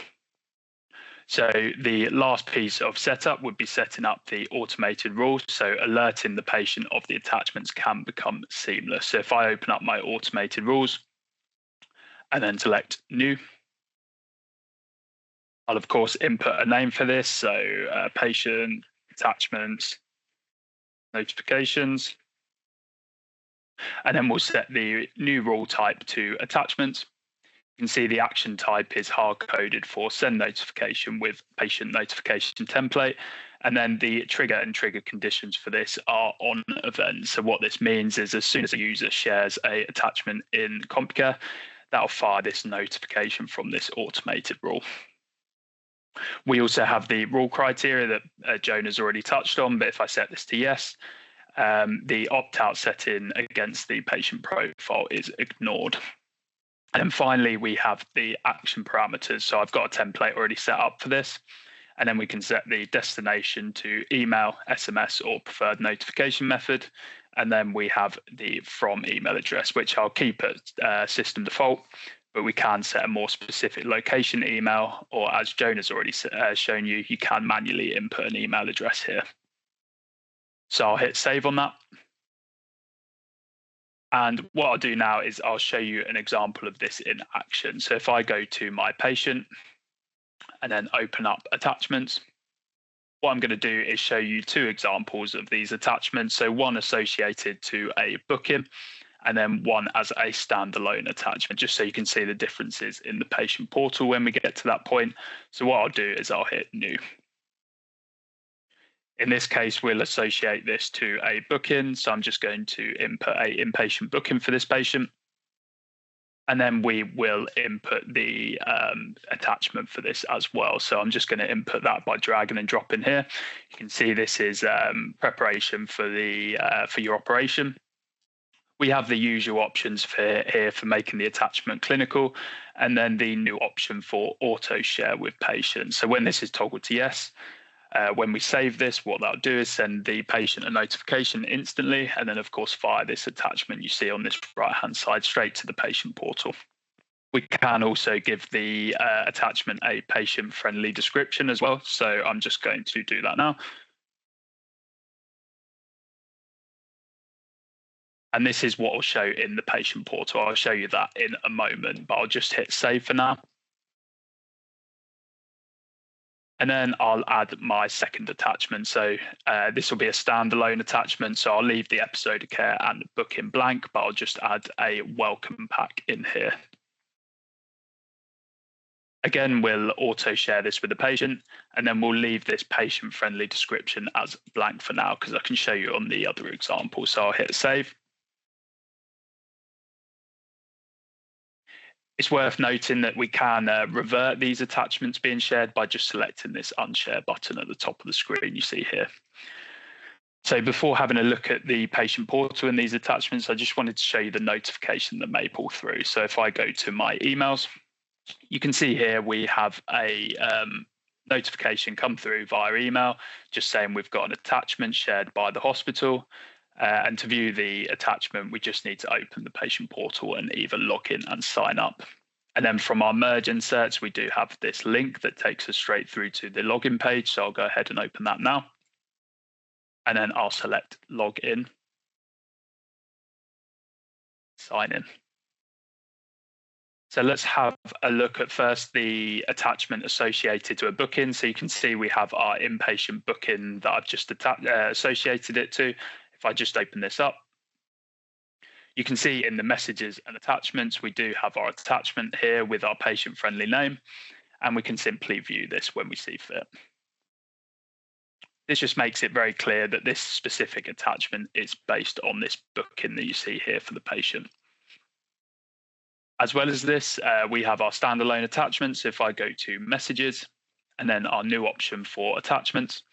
So the last piece of setup would be setting up the automated rules. So alerting the patient of the attachments can become seamless. So if I open up my automated rules and then select new, I'll of course input a name for this. So patient, attachments, notifications. And then we'll set the new rule type to attachments. You can see the action type is hard-coded for send notification with patient notification template. And then the trigger and trigger conditions for this are on event. So what this means is as soon as a user shares a attachment in Compucare, that'll fire this notification from this automated rule. We also have the rule criteria that Jonah's already touched on, but if I set this to yes, the opt-out setting against the patient profile is ignored. And finally, we have the action parameters. So I've got a template already set up for this. And then we can set the destination to email, SMS, or preferred notification method. And then we have the from email address, which I'll keep at system default, but we can set a more specific location email, or as Jonah's already shown you, you can manually input an email address here. So I'll hit save on that. And what I'll do now is I'll show you an example of this in action. So if I go to my patient and then open up attachments, what I'm going to do is show you 2 examples of these attachments. So one associated to a booking and then one as a standalone attachment, just so you can see the differences in the patient portal when we get to that point. So what I'll do is I'll hit new. In this case, we'll associate this to a booking. So I'm just going to input a inpatient booking for this patient. And then we will input the attachment for this as well. So I'm just going to input that by dragging and dropping here. You can see this is preparation for your operation. We have the usual options here for making the attachment clinical, and then the new option for auto share with patients. So when this is toggled to yes, when we save this, what that'll do is send the patient a notification instantly, and then of course fire this attachment you see on this right-hand side straight to the patient portal. We can also give the attachment a patient-friendly description as well. So I'm just going to do that now. And this is what will show in the patient portal. I'll show you that in a moment, but I'll just hit save for now. And then I'll add my second attachment. So this will be a standalone attachment. So I'll leave the episode of care and booking blank, but I'll just add a welcome pack in here. Again, we'll auto share this with the patient, and then we'll leave this patient-friendly description as blank for now, because I can show you on the other example. So I'll hit save. It's worth noting that we can revert these attachments being shared by just selecting this unshare button at the top of the screen you see here. So before having a look at the patient portal and these attachments, I just wanted to show you the notification that may pull through. So if I go to my emails, you can see here we have a notification come through via email, just saying we've got an attachment shared by the hospital. And to view the attachment, we just need to open the patient portal and either log in and sign up. And then from our merge inserts, we do have this link that takes us straight through to the login page. So I'll go ahead and open that now. And then I'll select log in, sign in. So let's have a look at first the attachment associated to a booking. So you can see we have our inpatient booking that I've just associated it to. If I just open this up, you can see in the messages and attachments, we do have our attachment here with our patient-friendly name, and we can simply view this when we see fit. This just makes it very clear that this specific attachment is based on this booking that you see here for the patient. As well as this, we have our standalone attachments. If I go to messages and then our new option for attachments,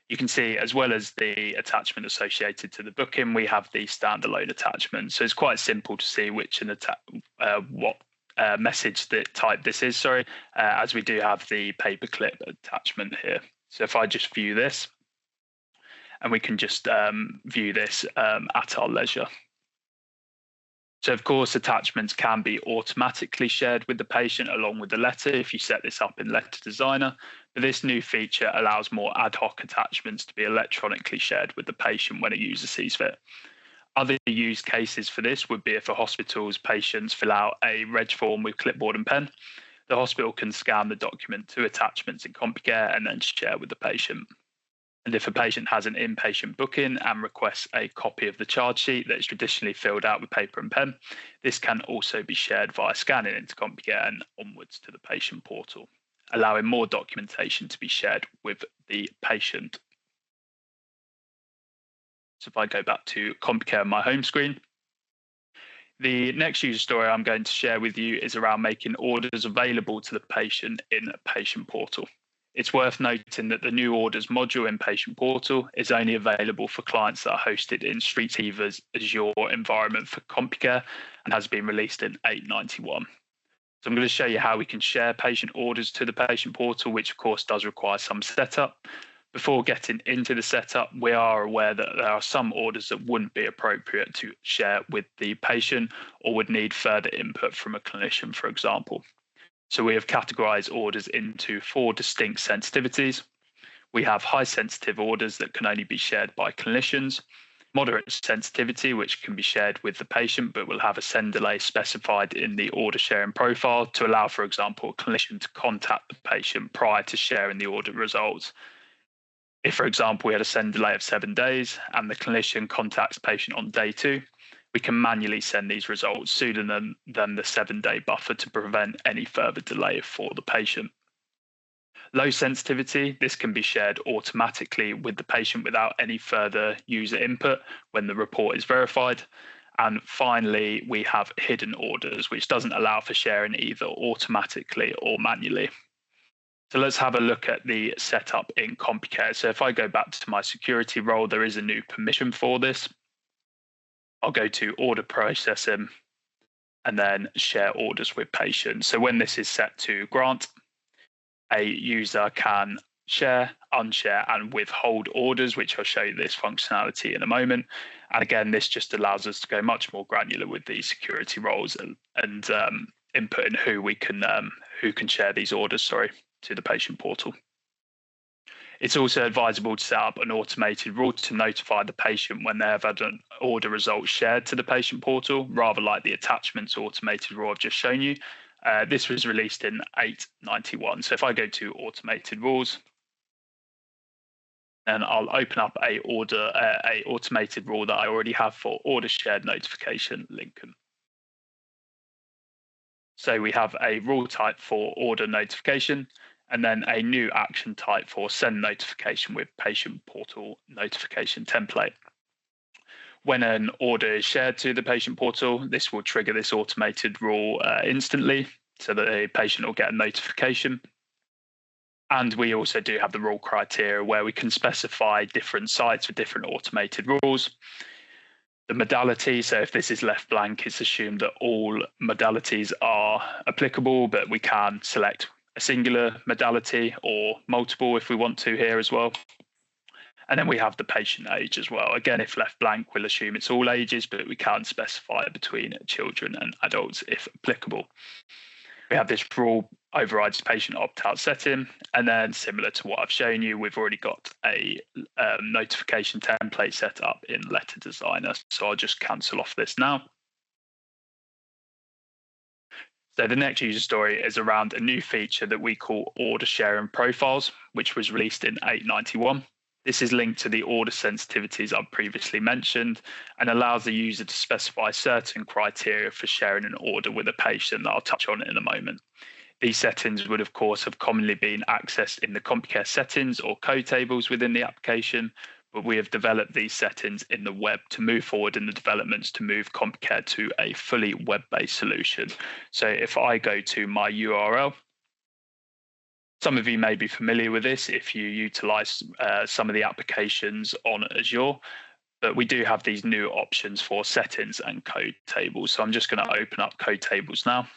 you can see as well as the attachment associated to the booking, we have the standalone attachment. So it's quite simple to see which what message type this is, as we do have the paperclip attachment here. So if I just view this, and we can just view this at our leisure. So of course, attachments can be automatically shared with the patient along with the letter if you set this up in Letter Designer. But this new feature allows more ad hoc attachments to be electronically shared with the patient when a user sees fit. Other use cases for this would be if a hospital's patients fill out a reg form with clipboard and pen. The hospital can scan the document to attachments in Compucare and then share with the patient. And if a patient has an inpatient booking and requests a copy of the charge sheet that is traditionally filled out with paper and pen, this can also be shared via scanning into Compucare and onwards to the patient portal, allowing more documentation to be shared with the patient. So if I go back to Compucare on my home screen, the next user story I'm going to share with you is around making orders available to the patient in a patient portal. It's worth noting that the new orders module in Patient Portal is only available for clients that are hosted in StreetEva's Azure environment for Compucare and has been released in 891. So I'm going to show you how we can share patient orders to the Patient Portal, which of course does require some setup. Before getting into the setup, we are aware that there are some orders that wouldn't be appropriate to share with the patient or would need further input from a clinician, for example. So we have categorized orders into 4 distinct sensitivities. We have high sensitive orders that can only be shared by clinicians, moderate sensitivity, which can be shared with the patient, but will have a send delay specified in the order sharing profile to allow, for example, a clinician to contact the patient prior to sharing the order results. If, for example, we had a send delay of 7 days and the clinician contacts the patient on day 2, we can manually send these results sooner than the 7-day buffer to prevent any further delay for the patient. Low sensitivity, this can be shared automatically with the patient without any further user input when the report is verified. And finally, we have hidden orders, which doesn't allow for sharing either automatically or manually. So let's have a look at the setup in Compucare. So if I go back to my security role, there is a new permission for this. I'll go to order processing and then share orders with patients. So when this is set to grant, a user can share, unshare, and withhold orders, which I'll show you this functionality in a moment. And again, this just allows us to go much more granular with these security roles and inputting who can share these orders, to the patient portal. It's also advisable to set up an automated rule to notify the patient when they have had an order result shared to the patient portal, rather like the attachments automated rule I've just shown you. This was released in 891. So if I go to automated rules And I'll open up a automated rule that I already have for order shared notification, Lincoln. So we have a rule type for order notification, and then a new action type for send notification with patient portal notification template. When an order is shared to the patient portal, this will trigger this automated rule instantly, so that the patient will get a notification. And we also do have the rule criteria where we can specify different sites with different automated rules. The modality, so if this is left blank, it's assumed that all modalities are applicable, but we can select a singular modality or multiple if we want to here as well. And then we have the patient age as well. Again, if left blank, we'll assume it's all ages, but we can specify between children and adults if applicable. We have this rule overrides patient opt-out setting, and then similar to what I've shown you, we've already got a notification template set up in Letter Designer. So I'll just cancel off this now. So the next user story is around a new feature that we call order sharing profiles, which was released in 891. This is linked to the order sensitivities I've previously mentioned and allows the user to specify certain criteria for sharing an order with a patient that I'll touch on in a moment. These settings would, of course, have commonly been accessed in the Compucare settings or code tables within the application, but we have developed these settings in the web to move forward in the developments to move Compucare to a fully web-based solution. So if I go to my URL, some of you may be familiar with this if you utilize some of the applications on Azure, but we do have these new options for settings and code tables. So I'm just going to open up code tables now.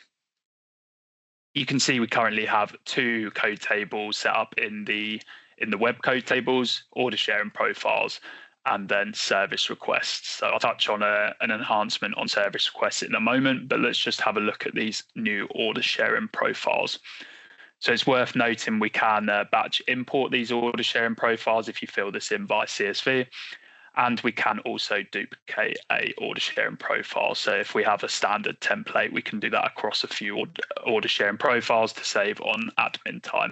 You can see we currently have two code tables set up in the web code tables, order sharing profiles, and then service requests. So I'll touch on an enhancement on service requests in a moment, but let's just have a look at these new order sharing profiles. So it's worth noting we can batch import these order sharing profiles if you fill this in by CSV, and we can also duplicate a order sharing profile. So if we have a standard template, we can do that across a few order sharing profiles to save on admin time.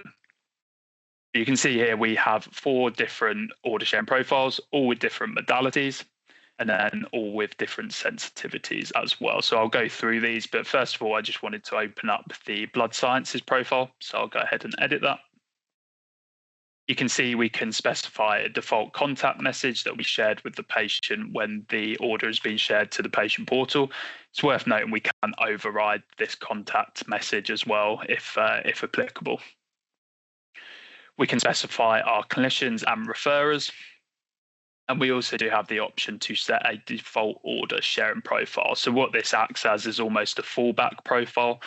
You can see here we have 4 different order sharing profiles, all with different modalities, and then all with different sensitivities as well. So I'll go through these, but first of all, I just wanted to open up the blood sciences profile. So I'll go ahead and edit that. You can see we can specify a default contact message that will be shared with the patient when the order has been shared to the patient portal. It's worth noting we can override this contact message as well if applicable. We can specify our clinicians and referrers. And we also do have the option to set a default order sharing profile. So what this acts as is almost a fallback profile.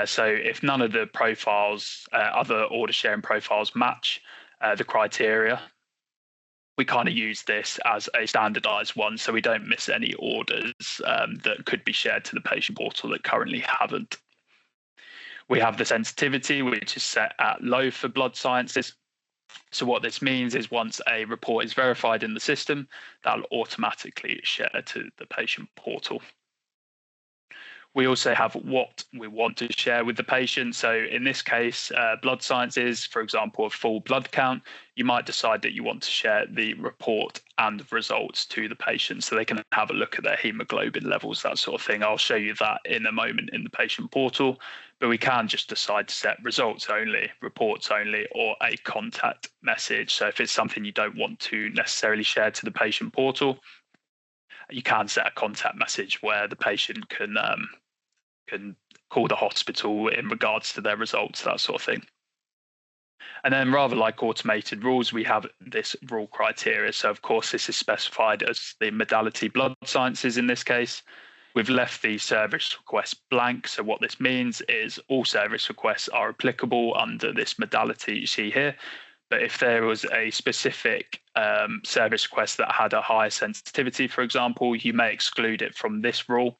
So if none of the profiles, other order sharing profiles match the criteria, we kind of use this as a standardized one so we don't miss any orders that could be shared to the patient portal that currently haven't. We have the sensitivity, which is set at low for blood sciences. So what this means is once a report is verified in the system, that'll automatically share to the patient portal. We also have what we want to share with the patient. So in this case, blood sciences, for example, a full blood count, you might decide that you want to share the report and results to the patient so they can have a look at their hemoglobin levels, that sort of thing. I'll show you that in a moment in the patient portal, but we can just decide to set results only, reports only, or a contact message. So if it's something you don't want to necessarily share to the patient portal, you can set a contact message where the patient can call the hospital in regards to their results, that sort of thing. And then rather like automated rules, we have this rule criteria. So of course, this is specified as the modality blood sciences in this case. We've left the service request blank. So what this means is all service requests are applicable under this modality you see here. But if there was a specific service request that had a higher sensitivity, for example, you may exclude it from this rule,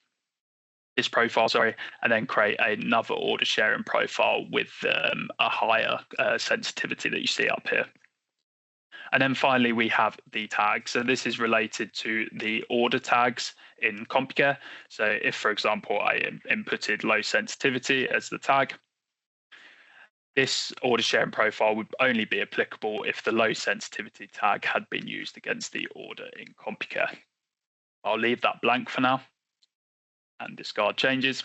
this profile, and then create another order sharing profile with a higher sensitivity that you see up here. And then finally, we have the tags. So this is related to the order tags in Compucare. So if, for example, I inputted low sensitivity as the tag, This order sharing profile would only be applicable if the low sensitivity tag had been used against the order in Compucare. I'll leave that blank for now and discard changes.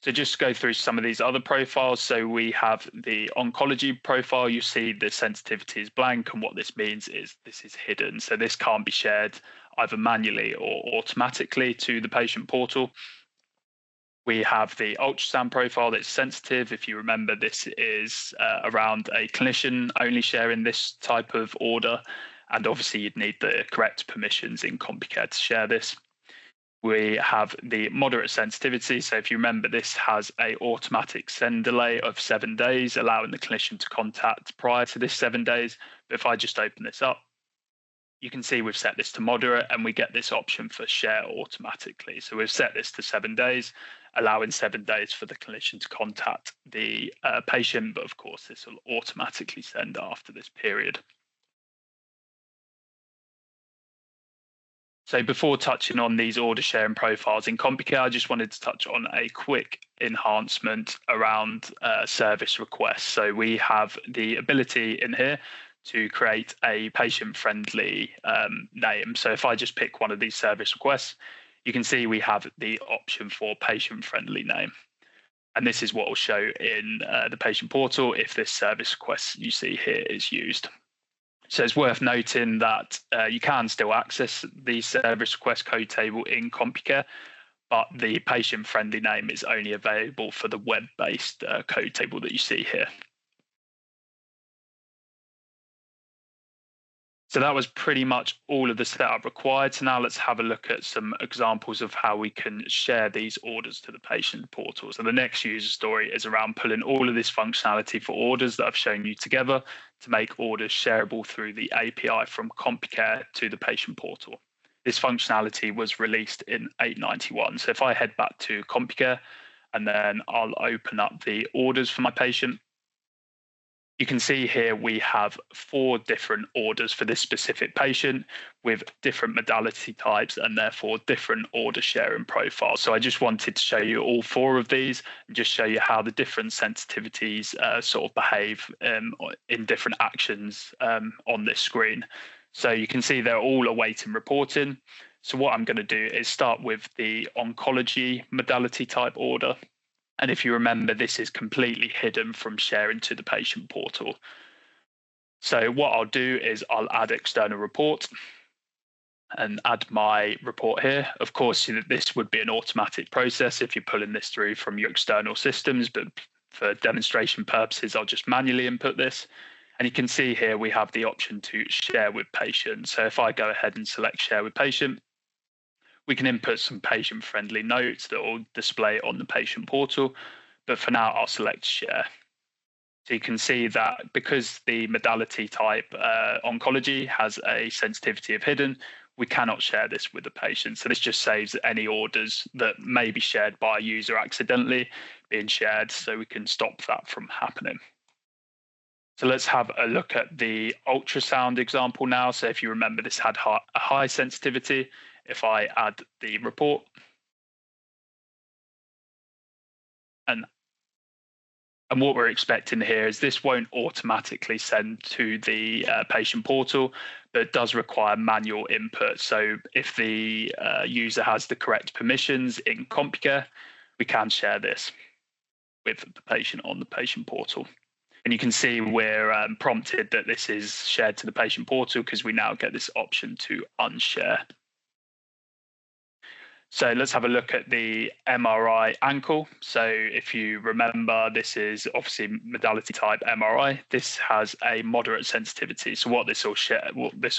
So just to go through some of these other profiles. So we have the oncology profile. You see the sensitivity is blank, and what this means is this is hidden. So this can't be shared either manually or automatically to the patient portal. We have the ultrasound profile that's sensitive. If you remember, this is around a clinician only sharing this type of order. And obviously you'd need the correct permissions in Compucare to share this. We have the moderate sensitivity. So if you remember, this has an automatic send delay of 7 days, allowing the clinician to contact prior to this 7 days. But if I just open this up, you can see we've set this to moderate, and we get this option for share automatically. So we've set this to 7 days, allowing 7 days for the clinician to contact the patient. But of course, this will automatically send after this period. So before touching on these order sharing profiles in Compucare, I just wanted to touch on a quick enhancement around service requests. So we have the ability in here to create a patient-friendly name. So if I just pick one of these service requests, you can see we have the option for patient-friendly name. And this is what will show in the patient portal if this service request you see here is used. So it's worth noting that you can still access the service request code table in Compucare, but the patient-friendly name is only available for the web-based code table that you see here. So that was pretty much all of the setup required. So now let's have a look at some examples of how we can share these orders to the patient portal. So the next user story is around pulling all of this functionality for orders that I've shown you together to make orders shareable through the API from Compucare to the patient portal. This functionality was released in 891. So if I head back to Compucare and then I'll open up the orders for my patient, you can see here we have 4 different orders for this specific patient with different modality types and therefore different order sharing profiles. So I just wanted to show you all 4 of these and just show you how the different sensitivities sort of behave in different actions on this screen. So you can see they're all awaiting reporting. So what I'm going to do is start with the oncology modality type order. And if you remember, this is completely hidden from sharing to the patient portal. So what I'll do is I'll add external report and add my report here. Of course, this would be an automatic process if you're pulling this through from your external systems, but for demonstration purposes, I'll just manually input this. And you can see here we have the option to share with patient. So if I go ahead and select share with patient, we can input some patient-friendly notes that will display on the patient portal, but for now I'll select share. So you can see that because the modality type oncology has a sensitivity of hidden, we cannot share this with the patient. So this just saves any orders that may be shared by a user accidentally being shared, so we can stop that from happening. So let's have a look at the ultrasound example now. So if you remember, this had a high sensitivity. If I add the report and what we're expecting here is this won't automatically send to the patient portal, but it does require manual input. So if the user has the correct permissions in Compucare, we can share this with the patient on the patient portal. And you can see we're prompted that this is shared to the patient portal because we now get this option to unshare. So let's have a look at the MRI ankle. So if you remember, this is obviously modality type MRI. This has a moderate sensitivity. So what this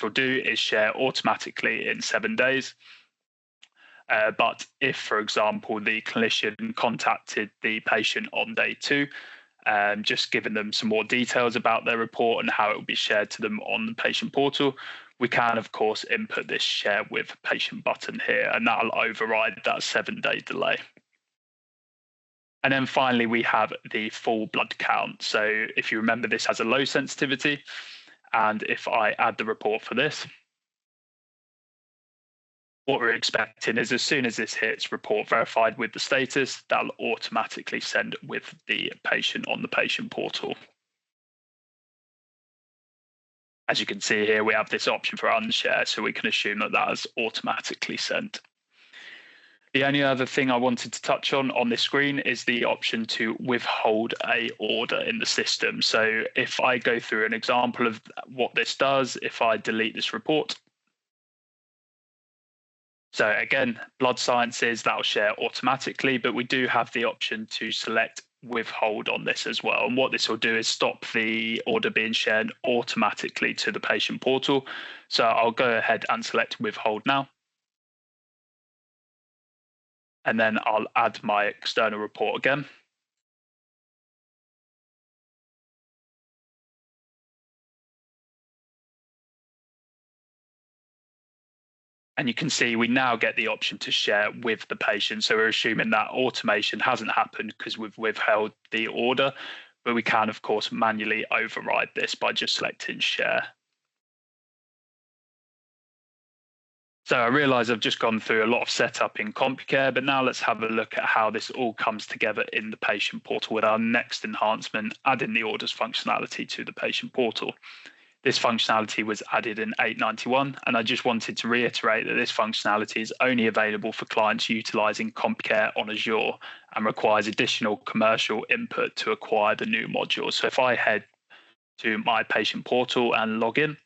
will do is share automatically in 7 days. But if, for example, the clinician contacted the patient on day 2, just giving them some more details about their report and how it will be shared to them on the patient portal, we can, of course, input this share with patient button here, and that'll override that 7-day delay. And then finally, we have the full blood count. So if you remember, this has a low sensitivity. And if I add the report for this, what we're expecting is as soon as this hits report verified with the status, that'll automatically send with the patient on the patient portal. As you can see here, we have this option for unshare, so we can assume that that is automatically sent. The only other thing I wanted to touch on this screen is the option to withhold a order in the system. So if I go through an example of what this does, if I delete this report. So again, blood sciences, that'll share automatically, but we do have the option to select withhold on this as well. And what this will do is stop the order being shared automatically to the patient portal. So I'll go ahead and select withhold now. And then I'll add my external report again. And you can see we now get the option to share with the patient. So we're assuming that automation hasn't happened because we've withheld the order, but we can, of course, manually override this by just selecting share. So I realise I've just gone through a lot of setup in Compucare, but now let's have a look at how this all comes together in the patient portal with our next enhancement, adding the orders functionality to the patient portal. This functionality was added in 891, and I just wanted to reiterate that this functionality is only available for clients utilising Compucare on Azure and requires additional commercial input to acquire the new module. So if I head to my patient portal and log in,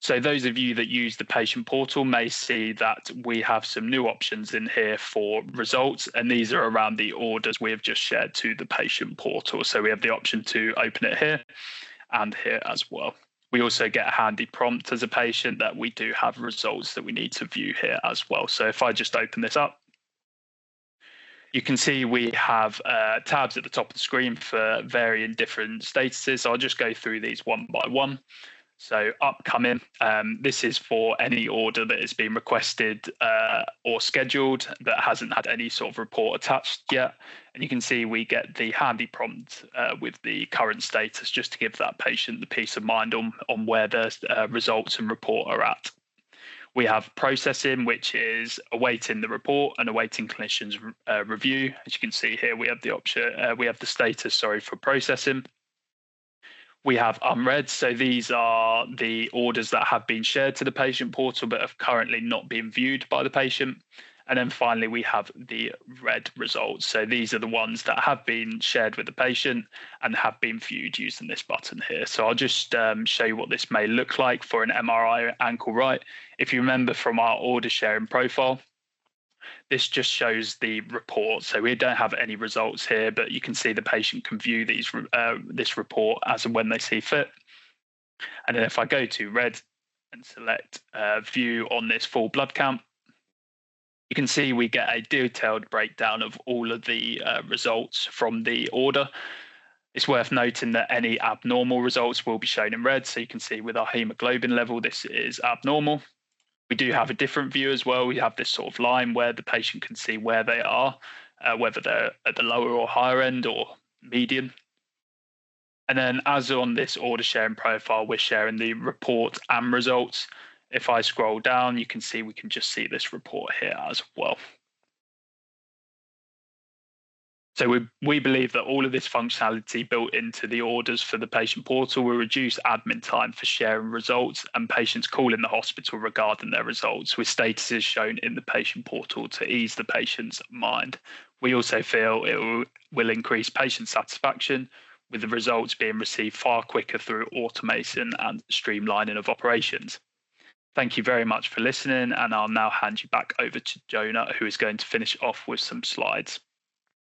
so those of you that use the patient portal may see that we have some new options in here for results, and these are around the orders we have just shared to the patient portal. So we have the option to open it here and here as well. We also get a handy prompt as a patient that we do have results that we need to view here as well. So if I just open this up, you can see we have tabs at the top of the screen for varying different statuses. So I'll just go through these one by one. So upcoming, this is for any order that has been requested or scheduled that hasn't had any sort of report attached yet. And you can see we get the handy prompt with the current status just to give that patient the peace of mind on where the results and report are at. We have processing, which is awaiting the report and awaiting clinicians review. As you can see here, we have the option, we have the status, for processing. We have unread, so these are the orders that have been shared to the patient portal but have currently not been viewed by the patient. And then finally, we have the read results. So these are the ones that have been shared with the patient and have been viewed using this button here. So I'll just show you what this may look like for an MRI ankle right. If you remember from our order sharing profile, this just shows the report. So we don't have any results here, but you can see the patient can view these this report as and when they see fit. And then if I go to read and select view on this full blood count, you can see we get a detailed breakdown of all of the results from the order. It's worth noting that any abnormal results will be shown in red. So you can see with our hemoglobin level, this is abnormal. We do have a different view as well. We have this sort of line where the patient can see where they are, whether they're at the lower or higher end or median. And then as on this order sharing profile, we're sharing the report and results. If I scroll down, you can see we can just see this report here as well. So we believe that all of this functionality built into the orders for the patient portal will reduce admin time for sharing results and patients calling the hospital regarding their results, with statuses shown in the patient portal to ease the patient's mind. We also feel it will increase patient satisfaction, with the results being received far quicker through automation and streamlining of operations. Thank you very much for listening, and I'll now hand you back over to Jonah, who is going to finish off with some slides.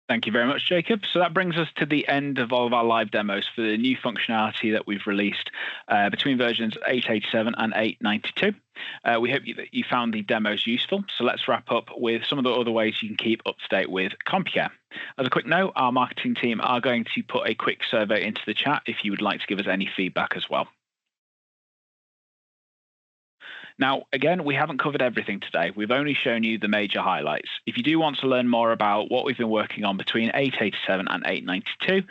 Thank you very much, Jacob. So that brings us to the end of all of our live demos for the new functionality that we've released between versions 887 and 892. We hope that you found the demos useful. So let's wrap up with some of the other ways you can keep up to date with Compucare. As a quick note, our marketing team are going to put a quick survey into the chat if you would like to give us any feedback as well. Now, again, we haven't covered everything today. We've only shown you the major highlights. If you do want to learn more about what we've been working on between 887 and 892,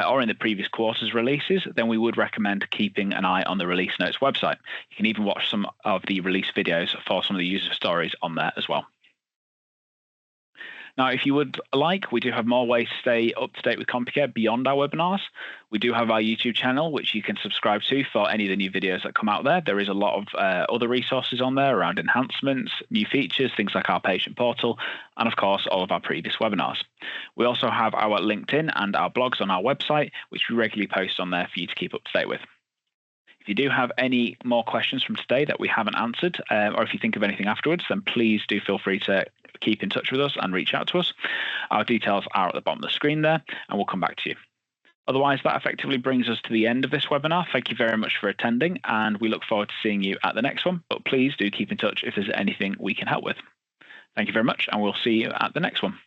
or in the previous quarter's releases, then we would recommend keeping an eye on the release notes website. You can even watch some of the release videos for some of the user stories on there as well. Now, if you would like, we do have more ways to stay up to date with Compucare beyond our webinars. We do have our YouTube channel, which you can subscribe to for any of the new videos that come out there. There is a lot of other resources on there around enhancements, new features, things like our patient portal, and of course, all of our previous webinars. We also have our LinkedIn and our blogs on our website, which we regularly post on there for you to keep up to date with. If you do have any more questions from today that we haven't answered, or if you think of anything afterwards, then please do feel free to keep in touch with us and reach out to us. Our details are at the bottom of the screen there, and we'll come back to you. Otherwise, that effectively brings us to the end of this webinar. Thank you very much for attending, and we look forward to seeing you at the next one. But please do keep in touch if there's anything we can help with. Thank you very much, and we'll see you at the next one.